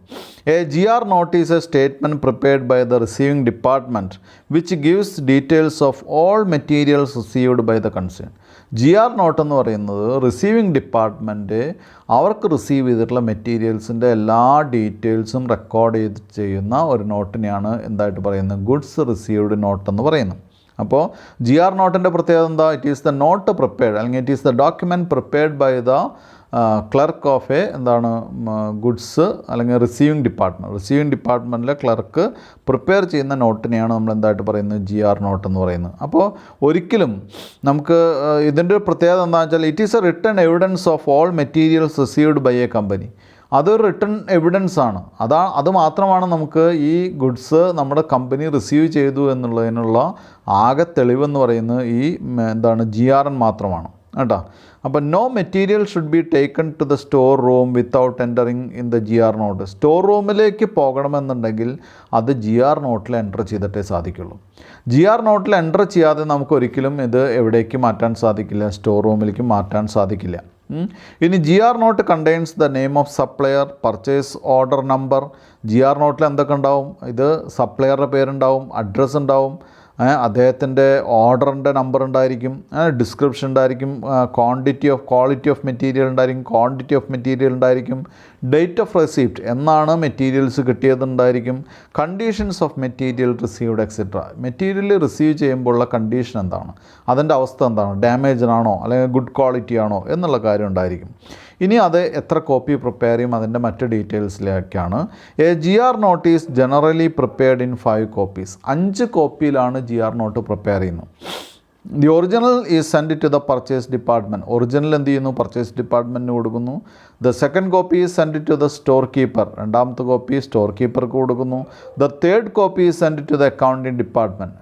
A GR note is a statement prepared by the receiving department which gives details of all materials received by the concern. GR note എന്ന് പറയുന്നത് receiving department അവർക്ക് receive ചെയ്തിട്ടുള്ള മെറ്റീരിയൽസിൻ്റെ എല്ലാ ഡീറ്റെയിൽസും റെക്കോർഡ് ചെയ്യുന്ന ഒരു നോട്ടിനെയാണ് എന്തായിട്ട് പറയുന്നത്? ഗുഡ്സ് റിസീവ്ഡ് നോട്ട് എന്ന് പറയുന്നത്. അപ്പോൾ GR നോട്ടിൻ്റെ പ്രത്യേകത എന്താ? It is the note prepared, അല്ലെങ്കിൽ it is the document prepared by the clerk of goods, അല്ലെങ്കിൽ റിസീവിങ് ഡിപ്പാർട്ട്മെൻറ്റിലെ ക്ലർക്ക് പ്രിപ്പയർ ചെയ്യുന്ന നോട്ടിനെയാണ് നമ്മൾ എന്തായിട്ട് പറയുന്നത്? GR നോട്ട് എന്ന് പറയുന്നത്. അപ്പോൾ ഒരിക്കലും നമുക്ക് ഇതിൻ്റെ ഒരു പ്രത്യേകത എന്താണെന്ന് വെച്ചാൽ it is a written evidence of all materials received by a company. അതൊരു റിട്ടൺ എവിഡൻസ് ആണ്. അത് മാത്രമാണ് നമുക്ക് ഈ ഗുഡ്സ് നമ്മുടെ കമ്പനി റിസീവ് ചെയ്തു എന്നുള്ളതിനുള്ള ആകെ തെളിവെന്ന് പറയുന്നത് ഈ GRN മാത്രമാണ് കേട്ടോ. അപ്പോൾ no material should be taken to the store room without entering in the GR note. Store റൂമിലേക്ക് പോകണമെന്നുണ്ടെങ്കിൽ അത് GR നോട്ടിൽ എൻ്റർ ചെയ്തിട്ടേ സാധിക്കുള്ളൂ. GR നോട്ടിൽ എൻ്റർ ചെയ്യാതെ നമുക്ക് ഒരിക്കലും ഇത് എവിടേക്ക് മാറ്റാൻ സാധിക്കില്ല? സ്റ്റോർ റൂമിലേക്ക് മാറ്റാൻ സാധിക്കില്ല. ഇനി GR note contains the name of supplier, purchase order number. GR നോട്ടിൽ എന്തൊക്കെ ഉണ്ടാവും? ഇത് സപ്ലയറുടെ പേരുണ്ടാവും, അഡ്രസ്സ് ഉണ്ടാവും, അദ്ദേഹത്തിൻ്റെ ഓർഡറിൻ്റെ നമ്പർ ഉണ്ടായിരിക്കും, ഡിസ്ക്രിപ്ഷൻ ഉണ്ടായിരിക്കും, ക്വാളിറ്റി ഓഫ് മെറ്റീരിയൽ ഉണ്ടായിരിക്കും, ക്വാണ്ടിറ്റി ഓഫ് മെറ്റീരിയൽ ഉണ്ടായിരിക്കും, ഡേറ്റ് ഓഫ് റെസിപ്റ്റ് എന്നാണ് മെറ്റീരിയൽസ് കിട്ടിയതുണ്ടായിരിക്കും, conditions of material received etcetera. Material receive ചെയ്യുമ്പോഴുള്ള കണ്ടീഷൻ എന്താണ്, അതിൻ്റെ അവസ്ഥ എന്താണ്, ഡാമേജാണോ അല്ലെങ്കിൽ ഗുഡ് ക്വാളിറ്റി ആണോ എന്നുള്ള കാര്യം ഉണ്ടായിരിക്കും. ഇനി അത് എത്ര കോപ്പി പ്രിപ്പയർ ചെയ്യും അതിൻ്റെ മറ്റ് ഡീറ്റെയിൽസിലേക്കാണ്. A G R note is generally prepared in 5 copies. 5 കോപ്പിയിലാണ് ജി ആർ നോട്ട് പ്രിപ്പയർ ചെയ്യുന്നത്. The original is send to the purchase department. Original എന്ത് ചെയ്യുന്നു, പർച്ചേസ് ഡിപ്പാർട്ട്മെൻറ്റിന് കൊടുക്കുന്നു. The second copy is send to the store keeper. രണ്ടാമത്തെ copy store കീപ്പർക്ക് കൊടുക്കുന്നു. The third copy is send to the accounting department.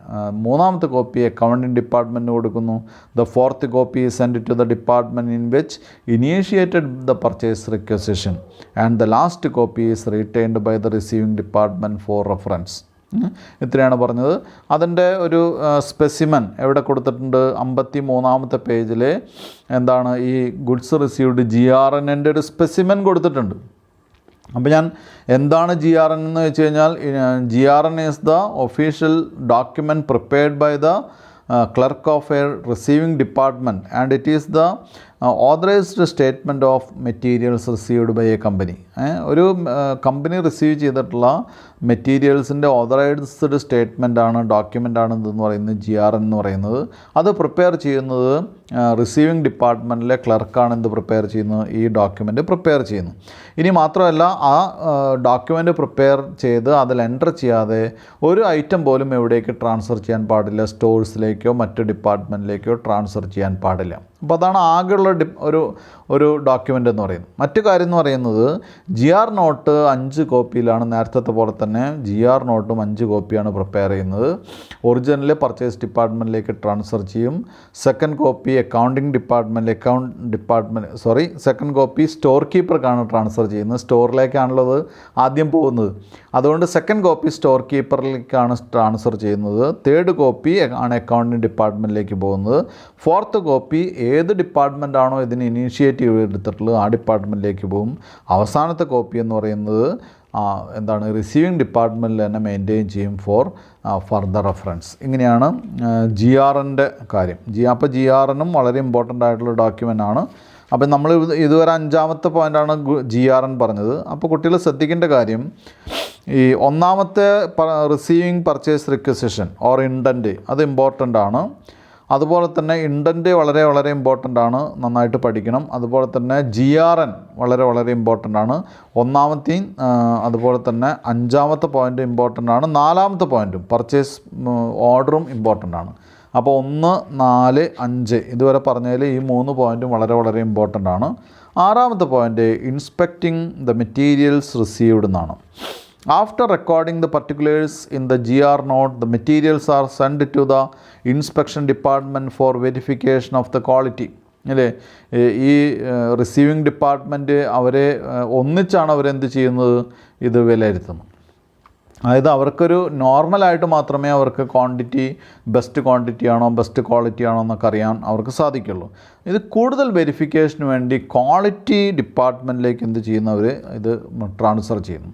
മൂന്നാമത്തെ copy accounting ഡിപ്പാർട്ട്മെൻറ്റിന് കൊടുക്കുന്നു. The fourth copy is send to the department in which initiated the purchase requisition and the last copy is retained by the receiving department for reference. ഇത്രയാണ് പറഞ്ഞത്. അതിൻ്റെ ഒരു specimen എവിടെ കൊടുത്തിട്ടുണ്ട്, 53-ാമത്തെ പേജിൽ എന്താണ് ഈ ഗുഡ്സ് റിസീവ്ഡ് GRNൻ്റെ ഒരു സ്പെസിമൻ കൊടുത്തിട്ടുണ്ട്. അപ്പോൾ ഞാൻ എന്താണ് GRN എന്ന് വെച്ച് കഴിഞ്ഞാൽ, GRN is the official document prepared by the clerk of a receiving department and it is the authorised statement of materials received by a company. ഒരു കമ്പനി റിസീവ് ചെയ്തിട്ടുള്ള മെറ്റീരിയൽസിൻ്റെ ഓതറൈസ്ഡ് സ്റ്റേറ്റ്മെൻറ്റാണ്, ഡോക്യുമെൻ്റാണ് ഇതെന്ന് പറയുന്നത് GRN എന്ന് പറയുന്നത്. അത് പ്രിപ്പയർ ചെയ്യുന്നത് റിസീവിംഗ് ഡിപ്പാർട്ട്മെൻറ്റിലെ ക്ലർക്കാണ് എന്ത് പ്രിപ്പയർ ചെയ്യുന്നത്, ഈ ഡോക്യുമെൻ്റ് പ്രിപ്പയർ ചെയ്യുന്നു. ഇനി മാത്രമല്ല ആ ഡോക്യുമെൻ്റ് പ്രിപ്പയർ ചെയ്ത് അതിൽ എൻ്റർ ചെയ്യാതെ ഒരു ഐറ്റം പോലും എവിടേക്ക് ട്രാൻസ്ഫർ ചെയ്യാൻ പാടില്ല, സ്റ്റോഴ്സിലേക്കോ മറ്റ് ഡിപ്പാർട്ട്മെൻറ്റിലേക്കോ ട്രാൻസ്ഫർ ചെയ്യാൻ പാടില്ല. അപ്പോൾ അതാണ് ആകെയുള്ള ഒരു ഡോക്യുമെൻ്റ് എന്ന് പറയുന്നത്. മറ്റു കാര്യം എന്ന് പറയുന്നത് GR നോട്ട് 5 കോപ്പിയിലാണ്. നേരത്തെ പോലെ തന്നെ GR നോട്ടും 5 കോപ്പിയാണ് പ്രിപ്പയർ ചെയ്യുന്നത്. ഒറിജിനൽ പർച്ചേസ് ഡിപ്പാർട്ട്മെൻറ്റിലേക്ക് ട്രാൻസ്ഫർ ചെയ്യും. Second copy accounting department second copy store കീപ്പർക്കാണ് ട്രാൻസ്ഫർ ചെയ്യുന്നത്. സ്റ്റോറിലേക്കാണല്ലോ അത് ആദ്യം പോകുന്നത്. അതുകൊണ്ട് സെക്കൻഡ് കോപ്പി സ്റ്റോർ കീപ്പറിലേക്കാണ് ട്രാൻസ്ഫർ ചെയ്യുന്നത്. തേർഡ് കോപ്പി ആണ് അക്കൗണ്ടിങ് ഡിപ്പാർട്ട്മെൻറ്റിലേക്ക് പോകുന്നത്. ഫോർത്ത് കോപ്പി ഏത് ഡിപ്പാർട്ട്മെൻറ്റാണോ ഇതിന് ഇനീഷ്യേറ്റീവ് എടുത്തിട്ടുള്ളത് ആ ഡിപ്പാർട്ട്മെൻറ്റിലേക്ക് പോകും. അവസാനത്തെ കോപ്പി എന്ന് പറയുന്നത് എന്താണ് റിസീവിംഗ് ഡിപ്പാർട്ട്മെൻറ്റിൽ തന്നെ മെയിൻറ്റെയിൻ ചെയ്യും ഫോർ ഫർദർ റെഫറൻസ്. ഇങ്ങനെയാണ് GRNൻ്റെ കാര്യം. അപ്പോൾ GRNും വളരെ ഇമ്പോർട്ടൻ്റ് ആയിട്ടുള്ള ഡോക്യുമെൻ്റ് ആണ്. അപ്പം നമ്മൾ ഇതുവരെ 5-ാമത്തെ പോയിൻ്റാണ് GRN പറഞ്ഞത്. അപ്പോൾ കുട്ടികൾ ശ്രദ്ധിക്കേണ്ട കാര്യം, ഈ ഒന്നാമത്തെ receiving purchase requisition or indent അത് ഇമ്പോർട്ടൻ്റ് ആണ്. അതുപോലെ തന്നെ ഇൻഡൻറ്റ് വളരെ വളരെ ഇമ്പോർട്ടൻ്റ് ആണ്, നന്നായിട്ട് പഠിക്കണം. അതുപോലെ തന്നെ GRN വളരെ ഇമ്പോർട്ടൻ്റ് ആണ്. ഒന്നാമത്തെയും അതുപോലെ തന്നെ 5-ാമത്തെ പോയിൻ്റ് ഇമ്പോർട്ടൻ്റ് ആണ്. 4-ാമത്തെ പോയിൻറ്റും പർച്ചേസ് ഓർഡറും ഇമ്പോർട്ടൻ്റ് ആണ്. അപ്പോൾ 1, 4, 5 ഇതുവരെ പറഞ്ഞതിൽ ഈ 3 പോയിൻറ്റും വളരെ ഇമ്പോർട്ടൻ്റ് ആണ്. 6-ാമത്തെ പോയിൻ്റ് ഇൻസ്പെക്റ്റിംഗ് ദ മെറ്റീരിയൽസ് റിസീവ്ഡ് എന്നാണ്. After recording the particulars in the GR note, the materials are sent to the inspection department for verification of the quality. അല്ലേ, ഈ റിസീവിംഗ് ഡിപ്പാർട്ട്മെൻറ്റ് അവരെ ഒന്നിച്ചാണ് അവരെന്ത് ചെയ്യുന്നത്, ഇത് വിലയിരുത്തുന്നത്. അതായത് അവർക്കൊരു നോർമലായിട്ട് മാത്രമേ അവർക്ക് ബെസ്റ്റ് ക്വാണ്ടിറ്റി ആണോ ബെസ്റ്റ് ക്വാളിറ്റി ആണോ എന്നൊക്കെ അറിയാൻ അവർക്ക് സാധിക്കുള്ളൂ. ഇത് കൂടുതൽ വെരിഫിക്കേഷന് വേണ്ടി ക്വാളിറ്റി ഡിപ്പാർട്ട്മെൻറ്റിലേക്ക് എന്ത് ചെയ്യുന്നവർ ഇത് ട്രാൻസ്ഫർ ചെയ്യുന്നു.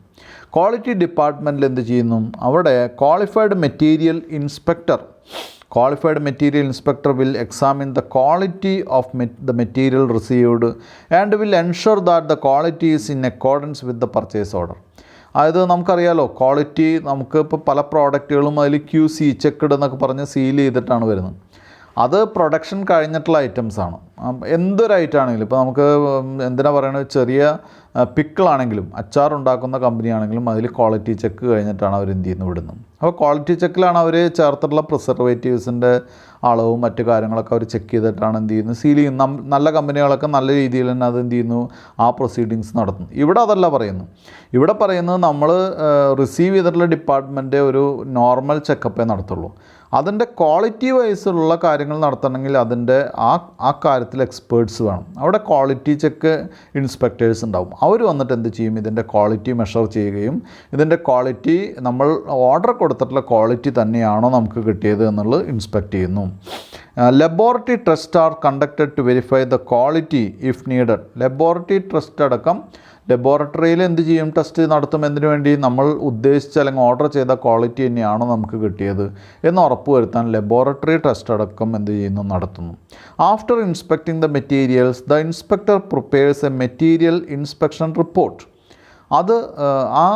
ക്വാളിറ്റി ഡിപ്പാർട്ട്മെൻറ്റിൽ എന്ത് ചെയ്യുന്നു, അവിടെ qualified material inspector will examine the quality of the material received and will ensure that the quality is in accordance with the purchase order. അതായത് നമുക്കറിയാലോ, ക്വാളിറ്റി നമുക്ക് ഇപ്പോൾ പല പ്രോഡക്റ്റുകളും അതിൽ QC ചെക്ക്ഡ് എന്നൊക്കെ പറഞ്ഞ് സീൽ ചെയ്തിട്ടാണ് വരുന്നത്. അത് പ്രൊഡക്ഷൻ കഴിഞ്ഞിട്ടുള്ള ഐറ്റംസാണ്. എന്തൊരു ഐറ്റം ആണെങ്കിലും, ഇപ്പോൾ നമുക്ക് എന്തിനാ പറയുന്നത്, ചെറിയ പിക്കിളാണെങ്കിലും അച്ചാറുണ്ടാക്കുന്ന കമ്പനിയാണെങ്കിലും അതിൽ ക്വാളിറ്റി ചെക്ക് കഴിഞ്ഞിട്ടാണ് അവർ എന്ത് ചെയ്യുന്നത് വിടുന്നത്. അപ്പോൾ ക്വാളിറ്റി ചെക്കിലാണ് അവർ ചേർത്തിട്ടുള്ള പ്രിസർവേറ്റീവ്സിൻ്റെ അളവും മറ്റു കാര്യങ്ങളൊക്കെ അവർ ചെക്ക് ചെയ്തിട്ടാണ് എന്ത് ചെയ്യുന്നത്, സീൽ ചെയ്യുന്നു. നല്ല കമ്പനികളൊക്കെ നല്ല രീതിയിൽ തന്നെ അത് എന്ത് ചെയ്യുന്നു, ആ പ്രൊസീഡിങ്സ് നടത്തുന്നു. ഇവിടെ അതല്ല പറയുന്നു. ഇവിടെ പറയുന്നത് നമ്മൾ റിസീവ് ചെയ്തിട്ടുള്ള ഡിപ്പാർട്ട്മെൻറ്റ് ഒരു നോർമൽ ചെക്കപ്പേ നടത്തുള്ളൂ. അതിൻ്റെ ക്വാളിറ്റി വൈസുള്ള കാര്യങ്ങൾ നടത്തണമെങ്കിൽ അതിൻ്റെ ആ കാര്യത്തിൽ എക്സ്പേർട്സ് വേണം. അവിടെ ക്വാളിറ്റി ചെക്ക് ഇൻസ്പെക്ടേഴ്സ് ഉണ്ടാവും. അവർ വന്നിട്ട് എന്ത് ചെയ്യും, ഇതിൻ്റെ ക്വാളിറ്റി മെഷർ ചെയ്യുകയും ഇതിൻ്റെ ക്വാളിറ്റി നമ്മൾ ഓർഡർ കൊടുത്തിട്ടുള്ള ക്വാളിറ്റി തന്നെയാണോ നമുക്ക് കിട്ടിയത് എന്നുള്ളത് ഇൻസ്പെക്റ്റ് ചെയ്യുന്നു. Laboratory test are conducted to verify the quality if needed. Laboratory test അടക്കം ലബോറട്ടറിയിൽ എന്ത് ചെയ്യും, ടെസ്റ്റ് നടത്തും. എന്തിനു വേണ്ടി? നമ്മൾ ഉദ്ദേശിച്ച അല്ലെങ്കിൽ ഓർഡർ ചെയ്ത ക്വാളിറ്റി തന്നെയാണോ നമുക്ക് കിട്ടിയത് എന്ന് ഉറപ്പുവരുത്താൻ ലബോറട്ടറി ടെസ്റ്റ് അടക്കം എന്ത് ചെയ്യുന്നു, നടത്തുന്നു. After inspecting the materials the inspector prepares A material inspection report. അത് ആ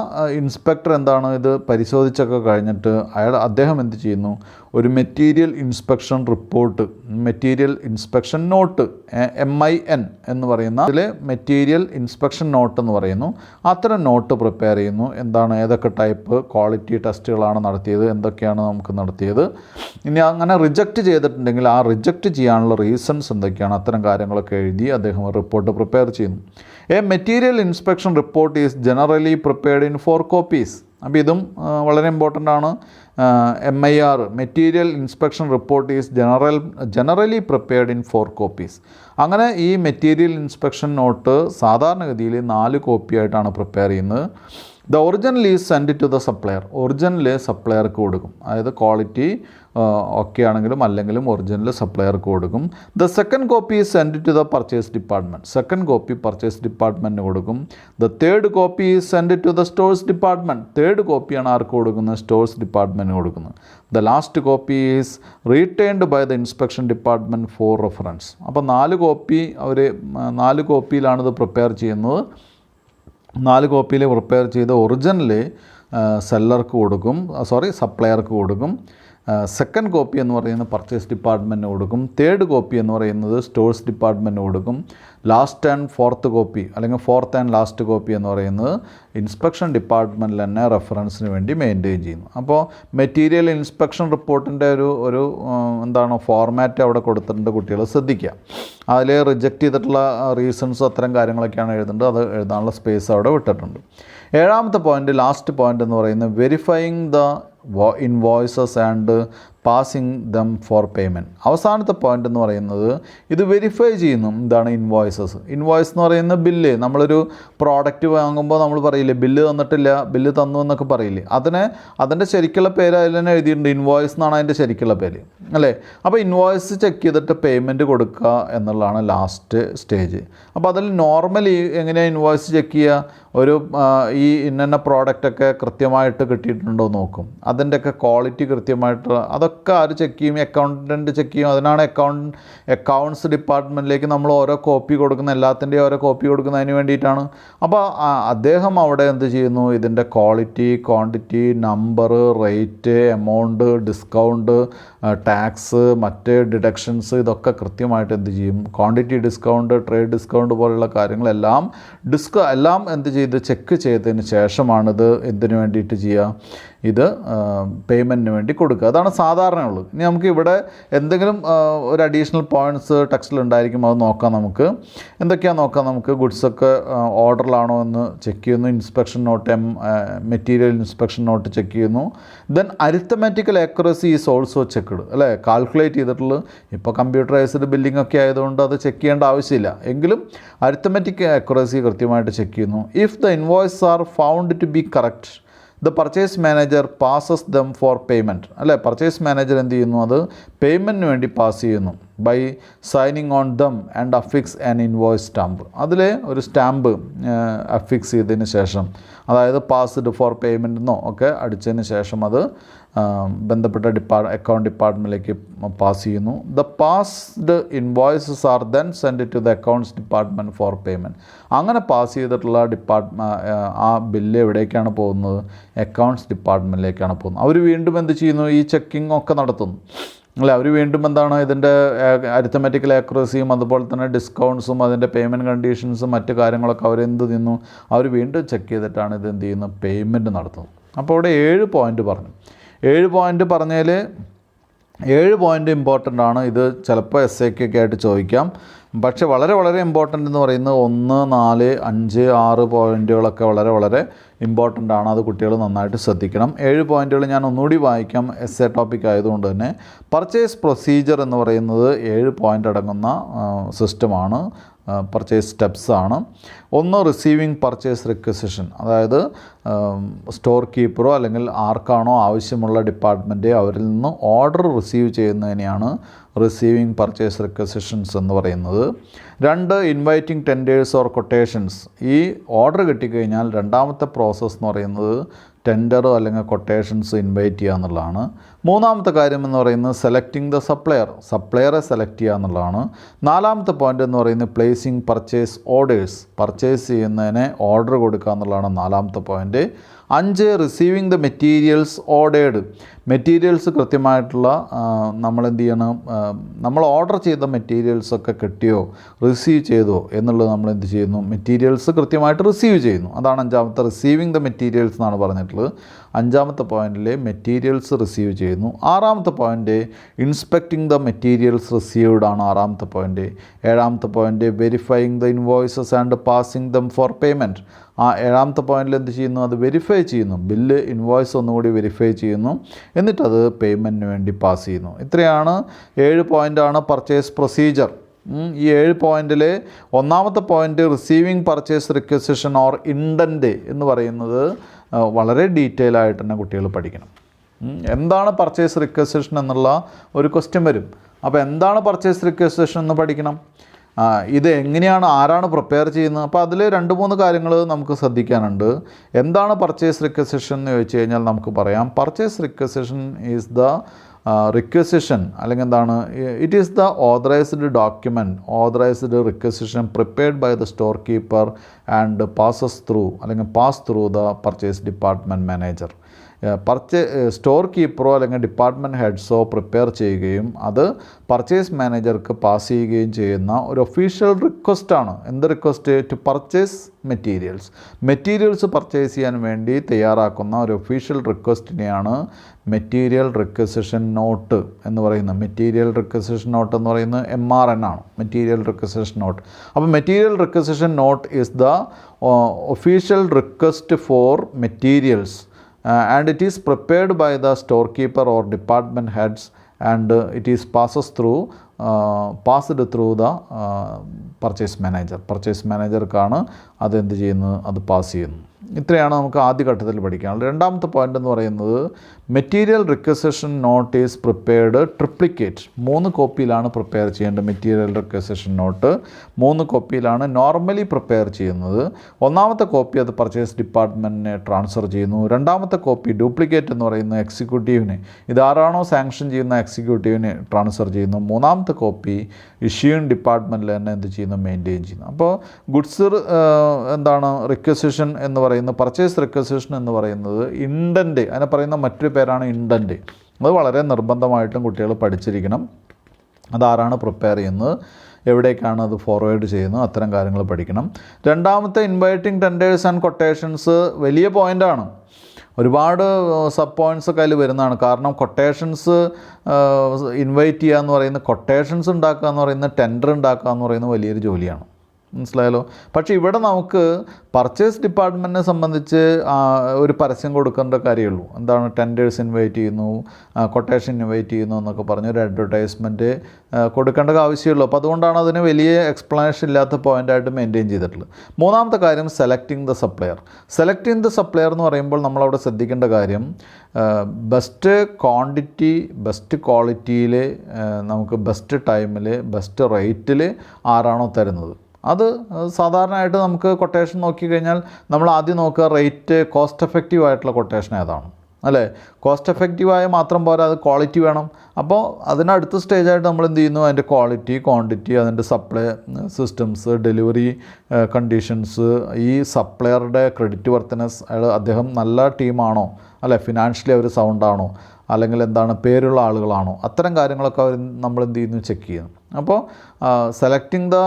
ഇൻസ്പെക്ടർ എന്താണ്, ഇത് പരിശോധിച്ചൊക്കെ കഴിഞ്ഞിട്ട് അദ്ദേഹം എന്ത് ചെയ്യുന്നു, ഒരു material inspection report, material inspection note, MIN എന്ന് പറയുന്ന അതിൽ മെറ്റീരിയൽ ഇൻസ്പെക്ഷൻ നോട്ട് എന്ന് പറയുന്നു. അത്തരം നോട്ട് പ്രിപ്പയർ ചെയ്യുന്നു. എന്താണ്, ഏതൊക്കെ ടൈപ്പ് ക്വാളിറ്റി ടെസ്റ്റുകളാണ് നടത്തിയത്, എന്തൊക്കെയാണ് നമുക്ക് നടത്തിയത്, ഇനി അങ്ങനെ റിജക്റ്റ് ചെയ്തിട്ടുണ്ടെങ്കിൽ ആ റിജക്റ്റ് ചെയ്യാനുള്ള റീസൺസ് എന്തൊക്കെയാണ്, അത്തരം കാര്യങ്ങളൊക്കെ എഴുതി അദ്ദേഹം റിപ്പോർട്ട് പ്രിപ്പയർ ചെയ്യുന്നു. A material inspection report is generally prepared in 4 copies. അപ്പോൾ ഇതും വളരെ ഇമ്പോർട്ടൻ്റ് ആണ്. MIR material inspection report is generally prepared in 4 copies. അങ്ങനെ ഈ മെറ്റീരിയൽ ഇൻസ്പെക്ഷൻ നോട്ട് സാധാരണഗതിയിൽ 4 കോപ്പിയായിട്ടാണ് പ്രിപ്പയർ ചെയ്യുന്നത്. The original is send to the supplier. Original സപ്ലയർക്ക് കൊടുക്കും. അതായത് ക്വാളിറ്റി ഒക്കെ ആണെങ്കിലും അല്ലെങ്കിലും ഒറിജിനൽ സപ്ലയർക്ക് കൊടുക്കും. The second copy is send to the purchase department. Second copy purchase ഡിപ്പാർട്ട്മെൻറ്റിന് കൊടുക്കും. The third copy is send to the stores department. Third കോപ്പിയാണ് ആർക്ക് കൊടുക്കുന്നത്, സ്റ്റോഴ്സ് ഡിപ്പാർട്ട്മെൻറ്റിന് കൊടുക്കുന്നത്. The last copy is returned by the inspection department for reference. അപ്പോൾ 4 copy അവർ 4 കോപ്പിയിലാണിത് prepare ചെയ്യുന്നത്. 4 കോപ്പിയിൽ prepare ചെയ്ത ഒറിജിനൽ സപ്ലയർക്ക് കൊടുക്കും. സെക്കൻഡ് കോപ്പി എന്ന് പറയുന്നത് പർച്ചേസ് ഡിപ്പാർട്ട്മെൻറ്റിന് കൊടുക്കും. തേർഡ് കോപ്പി എന്ന് പറയുന്നത് സ്റ്റോഴ്സ് ഡിപ്പാർട്ട്മെൻറ്റിന് കൊടുക്കും. ലാസ്റ്റ് ആൻഡ് ഫോർത്ത് കോപ്പി അല്ലെങ്കിൽ ഫോർത്ത് ആൻഡ് ലാസ്റ്റ് കോപ്പി എന്ന് പറയുന്നത് ഇൻസ്പെക്ഷൻ ഡിപ്പാർട്ട്മെൻറ്റിൽ തന്നെ റെഫറൻസിന് വേണ്ടി മെയിൻറ്റെയിൻ ചെയ്യുന്നു. അപ്പോൾ മെറ്റീരിയൽ ഇൻസ്പെക്ഷൻ റിപ്പോർട്ടിൻ്റെ ഒരു എന്താണ് ഫോർമാറ്റ് അവിടെ കൊടുത്തിട്ടുണ്ട്, കുട്ടികൾ ശ്രദ്ധിക്കുക. അതിൽ റിജക്റ്റ് ചെയ്തിട്ടുള്ള റീസൺസ് അത്തരം കാര്യങ്ങളൊക്കെയാണ് എഴുതേണ്ടത്. അത് എഴുതാനുള്ള സ്പേസ് അവിടെ വിട്ടിട്ടുണ്ട്. 7ാമത്തെ പോയിൻ്റ്, ലാസ്റ്റ് പോയിൻ്റ് എന്ന് പറയുന്നത് verifying the invoices and passing them for payment. അവസാനത്തെ പോയിൻ്റ് എന്ന് പറയുന്നത് ഇത് വെരിഫൈ ചെയ്യുന്നു. എന്താണ് ഇൻവോയ്സസ്? ഇൻവോയ്സ് എന്ന് പറയുന്ന ബില്ല്. നമ്മളൊരു പ്രോഡക്റ്റ് വാങ്ങുമ്പോൾ നമ്മൾ പറയില്ലേ, ബില്ല് തന്നിട്ടില്ല, ബില്ല് തന്നു എന്നൊക്കെ പറയില്ലേ, അതിൻ്റെ ശരിക്കുള്ള പേര് അതിൽ തന്നെ എഴുതിയിട്ടുണ്ട്. ഇൻവോയ്സ് എന്നാണ് അതിൻ്റെ ശരിക്കുള്ള പേര്, അല്ലേ? അപ്പോൾ ഇൻവോയ്സ് ചെക്ക് ചെയ്തിട്ട് പേയ്മെൻറ്റ് കൊടുക്കുക എന്നുള്ളതാണ് ലാസ്റ്റ് സ്റ്റേജ്. അപ്പോൾ അതിൽ നോർമലി എങ്ങനെയാണ് ഇൻവോയ്സ് ചെക്ക് ചെയ്യുക? ഈ ഇന്ന പ്രോഡക്റ്റൊക്കെ കൃത്യമായിട്ട് കിട്ടിയിട്ടുണ്ടോ നോക്കും. അതിൻ്റെയൊക്കെ ക്വാളിറ്റി കൃത്യമായിട്ട് അതൊക്കെ ആര് ചെക്ക് ചെയ്യും? അക്കൗണ്ടൻറ്റ് ചെക്ക് ചെയ്യും. അതിനാണ് അക്കൗണ്ട്സ് ഡിപ്പാർട്ട്മെൻറ്റിലേക്ക് നമ്മൾ ഓരോ കോപ്പി കൊടുക്കുന്ന, എല്ലാത്തിൻ്റെയും ഓരോ കോപ്പി കൊടുക്കുന്നതിന് വേണ്ടിയിട്ടാണ്. അപ്പോൾ അദ്ദേഹം അവിടെ എന്ത് ചെയ്യുന്നു? ഇതിൻ്റെ quality, quantity, number, rate, amount, discount, tax, മറ്റ് ഡിഡക്ഷൻസ്, ഇതൊക്കെ കൃത്യമായിട്ട് എന്ത് ചെയ്യും? ക്വാണ്ടിറ്റി ഡിസ്കൗണ്ട്, ട്രേഡ് ഡിസ്കൗണ്ട് പോലുള്ള കാര്യങ്ങളെല്ലാം എല്ലാം എന്ത് ചെയ്ത് ചെക്ക് ചെയ്തതിന് ശേഷമാണിത് എന്തിനു വേണ്ടിയിട്ട് ചെയ്യുക? ഇത് പേയ്മെൻറ്റിന് വേണ്ടി കൊടുക്കുക. അതാണ് സാധാരണയുള്ളത്. ഇനി നമുക്ക് ഇവിടെ എന്തെങ്കിലും ഒരു അഡീഷണൽ പോയിൻറ്റ്സ് ടെക്സ്റ്റിലുണ്ടായിരിക്കും, അത് നോക്കാം. നമുക്ക് എന്തൊക്കെയാണ് നോക്കാം. നമുക്ക് ഗുഡ്സൊക്കെ ഓർഡറിലാണോ എന്ന് ചെക്ക് ചെയ്യുന്നു. Inspection note, material inspection note check ചെയ്യുന്നു. Then arithmetical accuracy is also checked, അല്ലേ? കാൽക്കുലേറ്റ് ചെയ്തിട്ടുള്ളത്. ഇപ്പോൾ കമ്പ്യൂട്ടറൈസ്ഡ് ബില്ലിംഗ് ഒക്കെ ആയതുകൊണ്ട് അത് ചെക്ക് ചെയ്യേണ്ട ആവശ്യമില്ല. എങ്കിലും അരിത്തമാറ്റിക് ആക്യുറസി കൃത്യമായിട്ട് ചെക്ക് ചെയ്യുന്നു. If the invoice are found to be correct the purchase manager passes them for payment, അല്ലേ? പർച്ചേസ് മാനേജർ എന്ത് ചെയ്യുന്നു? അത് പേയ്മെൻറ്റിന് വേണ്ടി പാസ് ചെയ്യുന്നു. By signing on them and affix an invoice stamp. അതിൽ ഒരു സ്റ്റാമ്പ് അഫിക്സ് ചെയ്തതിന് ശേഷം, അതായത് പാസ്ഡ് ഫോർ പേയ്മെൻറ്റ് എന്നോ ഒക്കെ അടിച്ചതിന് ശേഷം അത് ബന്ധപ്പെട്ട അക്കൗണ്ട് ഡിപ്പാർട്ട്മെൻറ്റിലേക്ക് പാസ് ചെയ്യുന്നു. The passed invoices are then send to the accounts department for payment. അങ്ങനെ പാസ് ചെയ്തിട്ടുള്ള ആ ബില്ല് എവിടേക്കാണ് പോകുന്നത്? അക്കൗണ്ട്സ് ഡിപ്പാർട്ട്മെൻറ്റിലേക്കാണ് പോകുന്നത്. അവർ വീണ്ടും എന്ത് ചെയ്യുന്നു? ഈ ചെക്കിംഗ് ഒക്കെ നടത്തുന്നു, അല്ലേ? അവർ വീണ്ടും എന്താണ് ഇതിൻ്റെ അരിത്തമാറ്റിക്കൽ ആക്യുറസിയും അതുപോലെ തന്നെ ഡിസ്കൗണ്ട്സും അതിൻ്റെ പേയ്മെൻറ്റ് കണ്ടീഷൻസും മറ്റു കാര്യങ്ങളൊക്കെ അവരെന്ത് ചെയ്യുന്നു? അവർ വീണ്ടും ചെക്ക് ചെയ്തിട്ടാണ് ഇത് എന്ത് ചെയ്യുന്നത്? പേയ്മെൻറ്റ് നടത്തുന്നത്. അപ്പോൾ ഇവിടെ 7 പോയിൻ്റ് പറഞ്ഞു. 7 പോയിൻ്റ് പറഞ്ഞതിൽ 7 പോയിൻ്റ് ഇമ്പോർട്ടൻ്റ് ആണ്. ഇത് ചിലപ്പോൾ SAക്കൊക്കെ ആയിട്ട് ചോദിക്കാം. പക്ഷേ വളരെ വളരെ ഇമ്പോർട്ടൻ്റ് എന്ന് പറയുന്നത് 1, 4, 5, 6 പോയിൻറ്റുകളൊക്കെ വളരെ വളരെ ഇമ്പോർട്ടൻ്റ് ആണ്. അത് കുട്ടികൾ നന്നായിട്ട് ശ്രദ്ധിക്കണം. 7 പോയിൻറ്റുകൾ ഞാൻ ഒന്നുകൂടി വായിക്കാം, SA ടോപ്പിക് ആയതുകൊണ്ട് തന്നെ. പർച്ചേസ് പ്രൊസീജിയർ എന്ന് പറയുന്നത് 7 പോയിൻ്റ് അടങ്ങുന്ന സിസ്റ്റമാണ്. പർച്ചേസ് സ്റ്റെപ്സ് ആണ്. ഒന്ന് റിസീവിങ് പർച്ചേസ് റിക്വസിഷൻ, അതായത് സ്റ്റോർ കീപ്പറോ അല്ലെങ്കിൽ ആർക്കാണോ ആവശ്യമുള്ള ഡിപ്പാർട്ട്മെൻറ്റ് അവരിൽ നിന്ന് ഓർഡർ റിസീവ് ചെയ്യുന്നതിനെയാണ് റിസീവിങ് പർച്ചേസ് റിക്വസിഷൻസ് എന്ന് പറയുന്നത്. രണ്ട്, ഇൻവൈറ്റിംഗ് ടെൻഡേഴ്സ് ഓർ കൊട്ടേഷൻസ്. ഈ ഓർഡർ കിട്ടിക്കഴിഞ്ഞാൽ രണ്ടാമത്തെ പ്രോസസ്സ് എന്ന് പറയുന്നത് ടെൻഡറോ അല്ലെങ്കിൽ കൊട്ടേഷൻസ് ഇൻവൈറ്റ് ചെയ്യുക എന്നുള്ളതാണ്. മൂന്നാമത്തെ കാര്യം എന്ന് പറയുന്നത് സെലക്ടിങ് ദ സപ്ലയറെ സെലക്ട് ചെയ്യുക എന്നുള്ളതാണ്. നാലാമത്തെ പോയിൻ്റ് എന്ന് പറയുന്നത് പ്ലേസിങ് പർച്ചേസ് ഓർഡേഴ്സ്, പർച്ചേസ് ചെയ്യുന്നതിന് ഓർഡർ കൊടുക്കുക എന്നുള്ളതാണ് നാലാമത്തെ point. 5, receiving the materials ordered. Materials കൃത്യമായിട്ടുള്ള നമ്മളെന്ത് ചെയ്യണം, നമ്മൾ ഓർഡർ ചെയ്ത മെറ്റീരിയൽസൊക്കെ കിട്ടിയോ റിസീവ് ചെയ്തോ എന്നുള്ളത് നമ്മളെന്ത് ചെയ്യുന്നു, മെറ്റീരിയൽസ് കൃത്യമായിട്ട് റിസീവ് ചെയ്യുന്നു. അതാണ് അഞ്ചാമത്തെ, റിസീവിങ് ദ മെറ്റീരിയൽസ് എന്നാണ് പറഞ്ഞിട്ടുള്ളത്. അഞ്ചാമത്തെ പോയിൻറ്റിൽ മെറ്റീരിയൽസ് റിസീവ് ചെയ്യുന്നു. ആറാമത്തെ point inspecting the materials received ആണ് ആറാമത്തെ പോയിൻ്റ്. ഏഴാമത്തെ point verifying the invoices and passing dum for payment. ആ ഏഴാമത്തെ പോയിന്റിൽ എന്ത് ചെയ്യുന്നു, അത് വെരിഫൈ ചെയ്യുന്നു, ബില്ല് ഇൻവോയ്സ് ഒന്നുകൂടി വെരിഫൈ ചെയ്യുന്നു, എന്നിട്ടത് പേയ്മെൻറ്റിന് വേണ്ടി പാസ് ചെയ്യുന്നു. ഇത്രയാണ് 7 പോയിൻ്റാണ് പർച്ചേസ് പ്രൊസീജിയർ. ഈ 7 പോയിൻറ്റിൽ ഒന്നാമത്തെ point receiving purchase requisition or indent എന്ന് പറയുന്നത് വളരെ ഡീറ്റെയിൽ ആയിട്ട് തന്നെ കുട്ടികൾ പഠിക്കണം. എന്താണ് പർച്ചേസ് റിക്വസിഷൻ എന്നുള്ള ഒരു ക്വസ്റ്റ്യൻ വരും. അപ്പോൾ എന്താണ് പർച്ചേസ് റിക്വസിഷൻ എന്ന് പഠിക്കണം. ഇത് എങ്ങനെയാണ്, ആരാണ് പ്രിപ്പയർ ചെയ്യുന്നത്? അപ്പോൾ അതിൽ 2-3 കാര്യങ്ങൾ നമുക്ക് ശ്രദ്ധിക്കാനുണ്ട്. എന്താണ് പർച്ചേസ് റിക്വസിഷൻ എന്ന് ചോദിച്ചു കഴിഞ്ഞാൽ നമുക്ക് പറയാം, purchase requisition is the requisition അല്ലെങ്കിൽ എന്താണ്, it is the authorised document, authorised requisition prepared by the store keeper and pass through the purchase department manager. Store കീപ്പറോ അല്ലെങ്കിൽ ഡിപ്പാർട്ട്മെൻറ്റ് ഹെഡ്സോ പ്രിപ്പയർ ചെയ്യുകയും അത് പർച്ചേസ് മാനേജർക്ക് പാസ് ചെയ്യുകയും ചെയ്യുന്ന ഒരു ഒഫീഷ്യൽ റിക്വസ്റ്റാണ്. എന്ത് request? To purchase materials purchase ചെയ്യാൻ വേണ്ടി തയ്യാറാക്കുന്ന ഒരു ഒഫീഷ്യൽ റിക്വസ്റ്റിനെയാണ് മെറ്റീരിയൽ റിക്വസിഷൻ നോട്ട് എന്ന് പറയുന്നത്. മെറ്റീരിയൽ റിക്വസിഷൻ നോട്ട് എന്ന് പറയുന്നത് MRN ആണ്, മെറ്റീരിയൽ റിക്വസിഷൻ നോട്ട്. അപ്പോൾ material requisition note is the official request for materials and it is prepared by the storekeeper or department heads and it is passed through the purchase മാനേജർക്കാണ് അതെന്ത് ചെയ്യുന്നത്, അത് pass ചെയ്യുന്നു. ഇത്രയാണ് നമുക്ക് ആദ്യ ഘട്ടത്തിൽ പഠിക്കാനുള്ളത്. രണ്ടാമത്തെ പോയിൻ്റ് എന്ന് പറയുന്നത് material requisition note is prepared triplicate. 3 കോപ്പിയിലാണ് പ്രിപ്പയർ ചെയ്യേണ്ടത്. മെറ്റീരിയൽ റിക്വസിഷൻ നോട്ട് 3 കോപ്പിയിലാണ് നോർമലി പ്രിപ്പയർ ചെയ്യുന്നത്. ഒന്നാമത്തെ കോപ്പി അത് പർച്ചേസ് ഡിപ്പാർട്ട്മെൻറ്റിനെ ട്രാൻസ്ഫർ ചെയ്യുന്നു. രണ്ടാമത്തെ കോപ്പി ഡ്യൂപ്ലിക്കേറ്റ് എന്ന് പറയുന്ന എക്സിക്യൂട്ടീവിന്, ഇതാരാണോ സാങ്ഷൻ ചെയ്യുന്ന എക്സിക്യൂട്ടീവിന് ട്രാൻസ്ഫർ ചെയ്യുന്നു. മൂന്നാമത്തെ കോപ്പി ഇഷ്യൂയിങ് ഡിപ്പാർട്ട്മെൻറ്റിൽ തന്നെ എന്ത് ചെയ്യുന്നു, മെയിൻറ്റെയിൻ ചെയ്യുന്നു. അപ്പോൾ ഗുഡ്സ് റിക്വസിഷൻ എന്ന് പറയുന്നത്, പർച്ചേസ് റിക്വസിഷൻ എന്ന് പറയുന്നത് ഇൻഡൻറ്റ്, അതിനെ പറയുന്ന മറ്റൊരു പേരാണ് ഇൻഡൻറ്റ്. അത് വളരെ നിർബന്ധമായിട്ടും കുട്ടികൾ പഠിച്ചിരിക്കണം. അതാരാണ് പ്രിപ്പയർ ചെയ്യുന്നത്, എവിടേക്കാണ് അത് ഫോർവേഡ് ചെയ്യുന്നത്, അത്തരം കാര്യങ്ങൾ പഠിക്കണം. രണ്ടാമത്തെ ഇൻവൈറ്റിംഗ് ടെൻഡേഴ്സ് ആൻഡ് കൊട്ടേഷൻസ് വലിയ പോയിൻ്റാണ്. ഒരുപാട് സബ് പോയിൻറ്റ്സ് ഒക്കെ അതിൽ വരുന്നതാണ്. കാരണം കൊട്ടേഷൻസ് ഇൻവൈറ്റ് ചെയ്യുക എന്ന് പറയുന്നത്, കൊട്ടേഷൻസ് ഉണ്ടാക്കുക എന്ന് പറയുന്നത്, ടെൻഡർ ഉണ്ടാക്കുക എന്ന് പറയുന്നത് വലിയൊരു ജോലിയാണ്. മനസ്സിലായല്ലോ. പക്ഷേ ഇവിടെ നമുക്ക് പർച്ചേസ് ഡിപ്പാർട്ട്മെൻറ്റിനെ സംബന്ധിച്ച് ഒരു പരസ്യം കൊടുക്കേണ്ട കാര്യമുള്ളൂ. എന്താണ്, ടെൻഡേഴ്സ് ഇൻവൈറ്റ് ചെയ്യുന്നു, കൊട്ടേഷൻ ഇൻവൈറ്റ് ചെയ്യുന്നു എന്നൊക്കെ പറഞ്ഞ് ഒരു അഡ്വർടൈസ്മെൻറ്റ് കൊടുക്കേണ്ട ആവശ്യമുള്ളൂ. അപ്പോൾ അതുകൊണ്ടാണ് അതിന് വലിയ എക്സ്പ്ലനേഷൻ ഇല്ലാത്ത പോയിൻ്റായിട്ട് മെയിൻറ്റെയിൻ ചെയ്തിട്ടുള്ളത്. മൂന്നാമത്തെ കാര്യം സെലക്ടിങ് ദ സപ്ലയർ എന്ന് പറയുമ്പോൾ നമ്മളവിടെ ശ്രദ്ധിക്കേണ്ട കാര്യം, ബെസ്റ്റ് ക്വാണ്ടിറ്റി ബെസ്റ്റ് ക്വാളിറ്റിയിൽ നമുക്ക് ബെസ്റ്റ് ടൈമിൽ ബെസ്റ്റ് റേറ്റിൽ ആരാണോ തരുന്നത്, അത് സാധാരണയായിട്ട് നമുക്ക് കൊട്ടേഷൻ നോക്കിക്കഴിഞ്ഞാൽ നമ്മൾ ആദ്യം നോക്കുക റേറ്റ് കോസ്റ്റ് എഫക്റ്റീവ് ആയിട്ടുള്ള കൊട്ടേഷൻ ഏതാണ്, അല്ലേ? കോസ്റ്റ് എഫക്റ്റീവായ മാത്രം പോരാ, അത് ക്വാളിറ്റി വേണം. അപ്പോൾ അതിനടുത്ത സ്റ്റേജായിട്ട് നമ്മൾ എന്ത് ചെയ്യുന്നു, അതിൻ്റെ ക്വാളിറ്റി, ക്വാണ്ടിറ്റി, അതിൻ്റെ സപ്ലൈ സിസ്റ്റംസ്, ഡെലിവറി കണ്ടീഷൻസ്, ഈ സപ്ലയറുടെ ക്രെഡിറ്റ് വർത്തിനെസ്, അദ്ദേഹം നല്ല ടീമാണോ, അല്ലെ, ഫിനാൻഷ്യലി അവർ സൗണ്ടാണോ, അല്ലെങ്കിൽ എന്താണ്, പേരുള്ള ആളുകളാണോ, അത്തരം കാര്യങ്ങളൊക്കെ അവർ നമ്മൾ എന്ത് ചെയ്യുന്നു, ചെക്ക് ചെയ്യുന്നു. അപ്പോൾ സെലക്ടിങ് ദ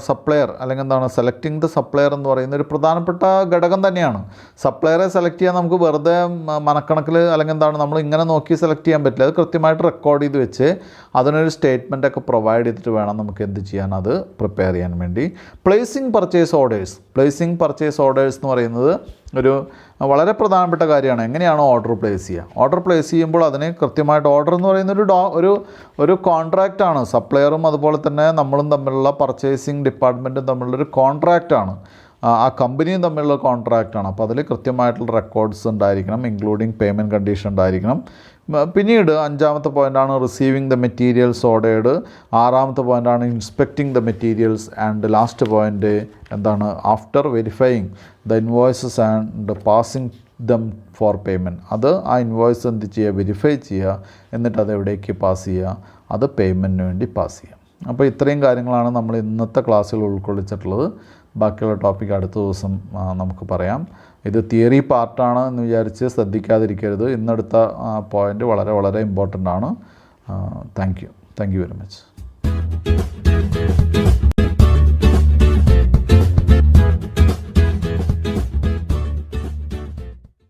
സപ്ലയർ അല്ലെങ്കിൽ എന്താണ്, സെലക്ടിങ് ദ സപ്ലയർ എന്ന് പറയുന്ന ഒരു പ്രധാനപ്പെട്ട ഘടകം തന്നെയാണ്. സപ്ലയറെ സെലക്ട് ചെയ്യാൻ നമുക്ക് വെറുതെ മനക്കണക്കിൽ അല്ലെങ്കിൽ എന്താണ് നമ്മൾ ഇങ്ങനെ നോക്കി സെലക്ട് ചെയ്യാൻ പറ്റില്ല. അത് കൃത്യമായിട്ട് റെക്കോർഡ് ചെയ്ത് വെച്ച് അതിനൊരു സ്റ്റേറ്റ്മെൻറ്റൊക്കെ പ്രൊവൈഡ് ചെയ്തിട്ട് വേണം നമുക്ക് എന്ത് ചെയ്യാൻ, അത് പ്രിപ്പയർ ചെയ്യാൻ വേണ്ടി. പ്ലേസിങ് പർച്ചേസ് ഓർഡേഴ്സ് എന്ന് പറയുന്നത് ഒരു വളരെ പ്രധാനപ്പെട്ട കാര്യമാണ്. എങ്ങനെയാണ് ഓർഡർ പ്ലേസ് ചെയ്യുക? ഓർഡർ പ്ലേസ് ചെയ്യുമ്പോൾ അതിന് കൃത്യമായിട്ട് ഓർഡർ എന്ന് പറയുന്ന ഒരു കോൺട്രാക്റ്റാണ്. സപ്ലയറും അതുപോലെ തന്നെ നമ്മളും തമ്മിലുള്ള പർച്ചേസിങ് ഡിപ്പാർട്ട്മെൻറ്റും തമ്മിലുള്ളൊരു കോൺട്രാക്റ്റാണ്. ആ കമ്പനിയും തമ്മിലുള്ള കോൺട്രാക്റ്റാണ്. അപ്പോൾ അതിൽ കൃത്യമായിട്ടുള്ള റെക്കോർഡ്സ് ഉണ്ടായിരിക്കണം, ഇൻക്ലൂഡിങ് പേയ്മെൻറ്റ് കണ്ടീഷൻ ഉണ്ടായിരിക്കണം. പിന്നീട് 5ാമത്തെ പോയിൻ്റാണ് റിസീവിങ് ദ മെറ്റീരിയൽസ് ഓർഡേർഡ്. 6ാമത്തെ പോയിൻ്റാണ് inspecting the materials. And last point എന്താണ്? After verifying the invoices and passing them for payment. അത് ആ ഇൻവോയ്സ് എന്ത് ചെയ്യുക? വെരിഫൈ ചെയ്യുക. എന്നിട്ട് അത് എവിടേക്ക് പാസ് ചെയ്യുക? അത് പേയ്മെൻറ്റിന് വേണ്ടി പാസ് ചെയ്യുക. അപ്പോൾ ഇത്രയും കാര്യങ്ങളാണ് നമ്മൾ ഇന്നത്തെ ക്ലാസ്സിൽ ഉൾക്കൊള്ളിച്ചിട്ടുള്ളത്. ബാക്കിയുള്ള ടോപ്പിക്ക് അടുത്ത ദിവസം നമുക്ക് പറയാം. ഇത് തിയറി പാർട്ടാണ് എന്ന് വിചാരിച്ച് ശ്രദ്ധിക്കാതിരിക്കരുത്. ഇന്നെടുത്ത പോയിൻ്റ് വളരെ വളരെ ഇമ്പോർട്ടൻ്റ് ആണ്. Thank you very much.